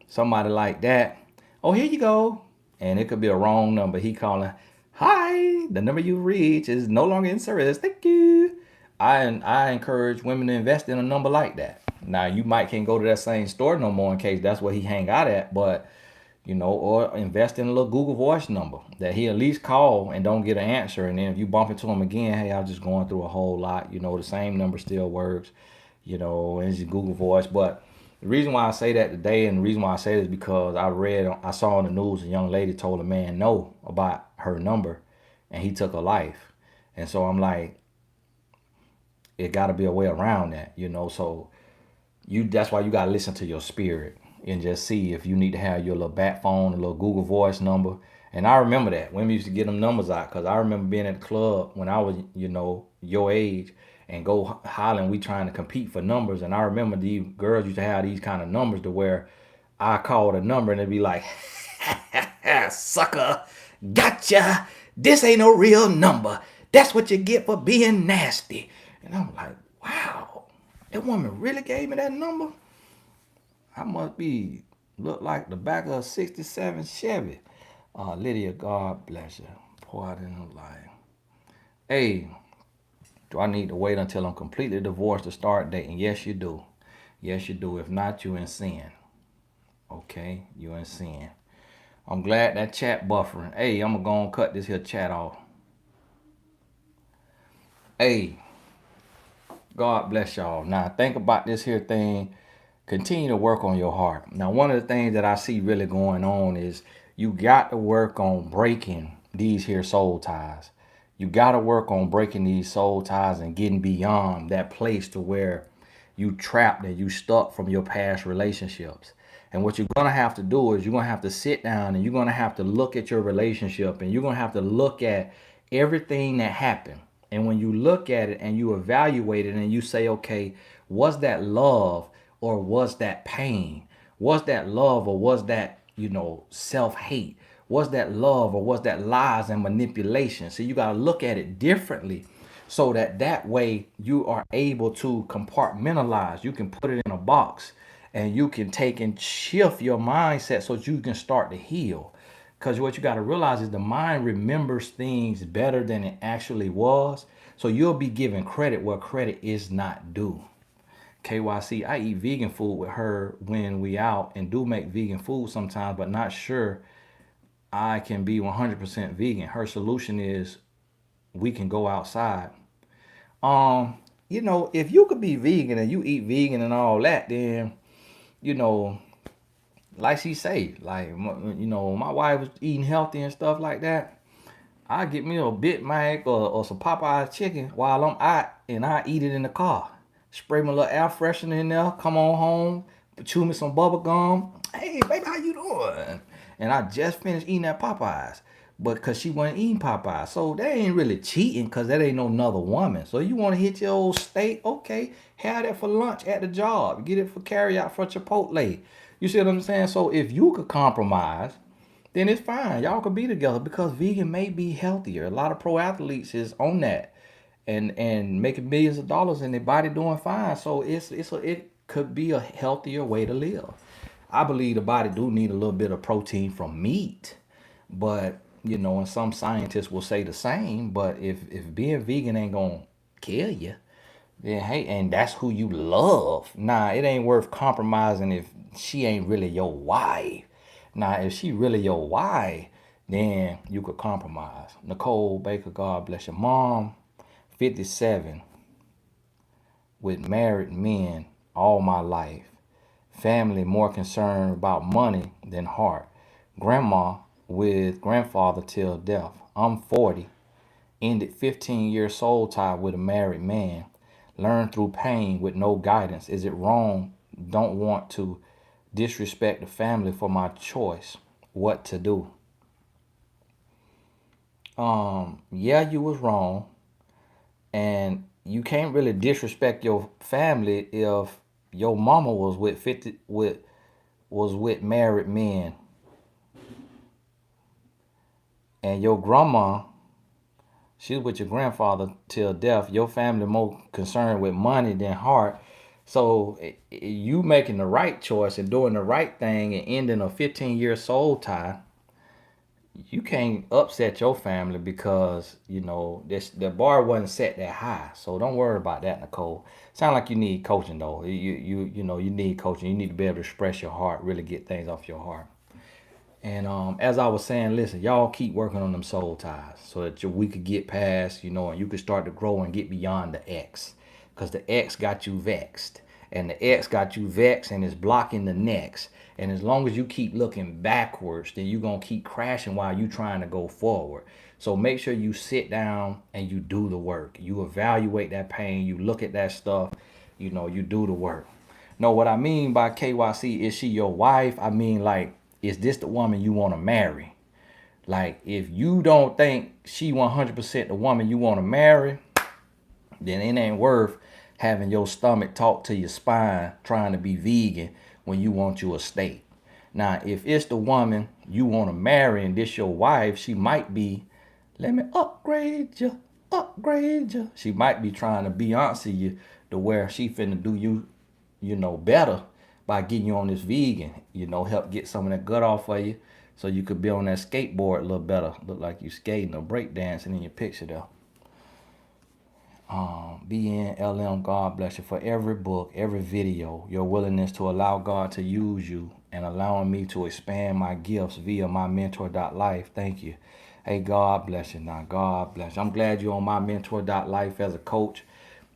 Somebody like that. Oh, here you go. And it could be a wrong number. He calling, hi, the number you reach is no longer in service. Thank you. I encourage women to invest in a number like that. Now, you might can't go to that same store no more in case that's where he hang out at, but or invest in a little Google Voice number that he at least call and don't get an answer. And then if you bump into him again, hey, I'm just going through a whole lot. The same number still works. And it's Google Voice. But the reason why I say that today, and the reason why I say this, is because I saw on the news a young lady told a man no about her number, and he took her life. And so I'm like, it got to be a way around that, So that's why you got to listen to your spirit and just see if you need to have your little bat phone, a little Google Voice number. And I remember that women used to get them numbers out, because I remember being at the club when I was, your age, and go hollering. We trying to compete for numbers, and I remember these girls used to have these kind of numbers to where I called a number and it'd be like, sucker, gotcha. This ain't no real number. That's what you get for being nasty. And I'm like, wow, that woman really gave me that number. I must be look like the back of a '67 Chevy. Lydia, God bless you. Pour out in her life. Hey, do I need to wait until I'm completely divorced to start dating? Yes, you do. Yes, you do. If not, you in sin. Okay, you in sin. I'm glad that chat buffering. Hey, I'm going to go and cut this here chat off. Hey, God bless y'all. Now, think about this here thing. Continue to work on your heart. Now, one of the things that I see really going on is you got to work on breaking these here soul ties. You got to work on breaking these soul ties and getting beyond that place to where you trapped and you stuck from your past relationships. And what you're going to have to do is you're going to have to sit down and you're going to have to look at your relationship, and you're going to have to look at everything that happened. And when you look at it and you evaluate it and you say, okay, was that love or was that pain? Was that love or was that, self-hate? Was that love or was that lies and manipulation? So you got to look at it differently, so that way you are able to compartmentalize. You can put it in a box and you can take and shift your mindset so that you can start to heal. Because what you got to realize is the mind remembers things better than it actually was. So you'll be giving credit where credit is not due. KYC, I eat vegan food with her when we out and do make vegan food sometimes, but not sure I can be 100% vegan. Her solution is we can go outside. If you could be vegan and you eat vegan and all that, then, like she say, like, my wife was eating healthy and stuff like that. I get me a Big Mac or some Popeyes chicken while I'm out, and I eat it in the car. Spray my little air freshener in there, come on home, chew me some bubble gum. Hey, baby, how you doing? And I just finished eating that Popeyes. But because she wasn't eating Popeyes. So they ain't really cheating, because that ain't no another woman. So you want to hit your old steak? Okay, have that for lunch at the job. Get it for carry out for Chipotle. You see what I'm saying? So if you could compromise then it's fine. Y'all could be together because vegan may be healthier. A lot of pro athletes is on that and making millions of dollars and their body doing fine. So it could be a healthier way to live. I believe the body do need a little bit of protein from meat, but and some scientists will say the same. But if being vegan ain't gonna kill you, then hey, and that's who you love. Nah, it ain't worth compromising if she ain't really your wife. Now, if she really your wife, then you could compromise. Nicole Baker, God bless your mom. 57, with married men all my life. Family more concerned about money than heart. Grandma with grandfather till death. I'm 40. Ended 15-year soul tie with a married man. Learned through pain with no guidance. Is it wrong? Don't want to disrespect the family for my choice. What to do? Yeah, you was wrong, and you can't really disrespect your family if your mama was with 50 with was with married men and your grandma she was with your grandfather till death. Your family more concerned with money than heart. So you making the right choice and doing the right thing and ending a 15-year soul tie, you can't upset your family because this the bar wasn't set that high. So don't worry about that, Nicole. Sound like you need coaching though. You need coaching. You need to be able to express your heart, really get things off your heart. And as I was saying, listen, y'all keep working on them soul ties so that we could get past, and you could start to grow and get beyond the X. Because the X got you vexed. And the X got you vexed and is blocking the next. And as long as you keep looking backwards, then you're going to keep crashing while you trying to go forward. So make sure you sit down and you do the work. You evaluate that pain. You look at that stuff. You do the work. No, what I mean by KYC, is she your wife? I mean, like, is this the woman you want to marry? Like, if you don't think she 100% the woman you want to marry, then it ain't worth having your stomach talk to your spine trying to be vegan when you want you a steak. Now, if it's the woman you want to marry and this your wife, she might be, let me upgrade you, upgrade you. She might be trying to Beyonce you to where she finna do you, better by getting you on this vegan, help get some of that gut off of you so you could be on that skateboard a little better. Look like you skating or break dancing in your picture there. BNLM, God bless you for every book, every video, your willingness to allow God to use you and allowing me to expand my gifts via my mentor.life. Thank you. Hey, God bless you now. God bless you. I'm glad you're on my mentor.life as a coach.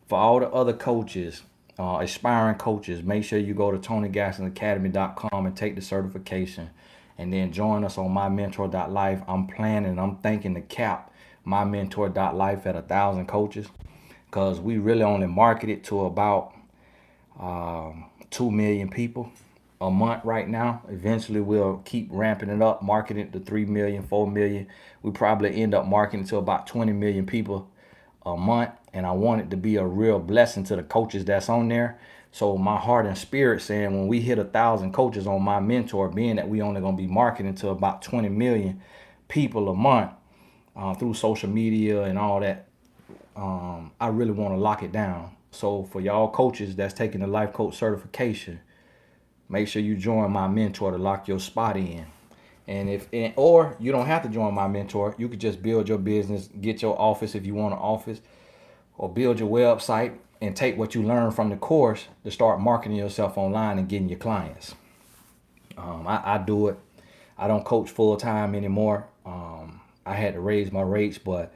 For all the other coaches, aspiring coaches, make sure you go to TonyGastonAcademy.com and take the certification. And then join us on my mentor.life. I'm thinking to cap my mentor.life at 1,000 coaches, because we really only market it to about 2 million people a month right now. Eventually we'll keep ramping it up, marketing it to 3 million, 4 million. We probably end up marketing to about 20 million people a month. And I want it to be a real blessing to the coaches that's on there. So my heart and spirit saying when we hit 1,000 coaches on my mentor, being that we only gonna be marketing to about 20 million people a month through social media and all that, I really want to lock it down. So for y'all coaches that's taking the life coach certification, make sure you join my mentor to lock your spot in. Or you don't have to join my mentor. You could just build your business, get your office if you want an office, or build your website and take what you learn from the course to start marketing yourself online and getting your clients. I do it. I don't coach full time anymore. I had to raise my rates, but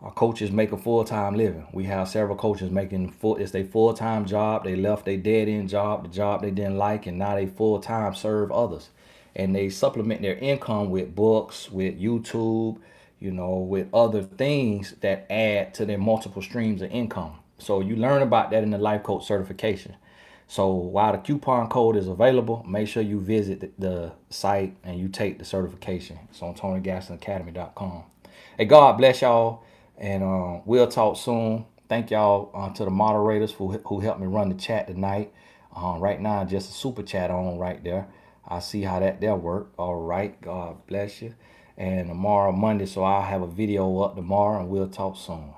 our coaches make a full-time living. We have several coaches making it's their full-time job. They left their dead-end job, the job they didn't like, and now they full-time serve others. And they supplement their income with books, with YouTube, with other things that add to their multiple streams of income. So you learn about that in the life coach certification. So while the coupon code is available, make sure you visit the site and you take the certification. It's on TonyGastonAcademy.com. Hey, God bless y'all. And we'll talk soon. Thank y'all to the moderators who helped me run the chat tonight. Right now, just a super chat on right there. I'll see how that'll work. All right. God bless you. And tomorrow, Monday, so I'll have a video up tomorrow, and we'll talk soon.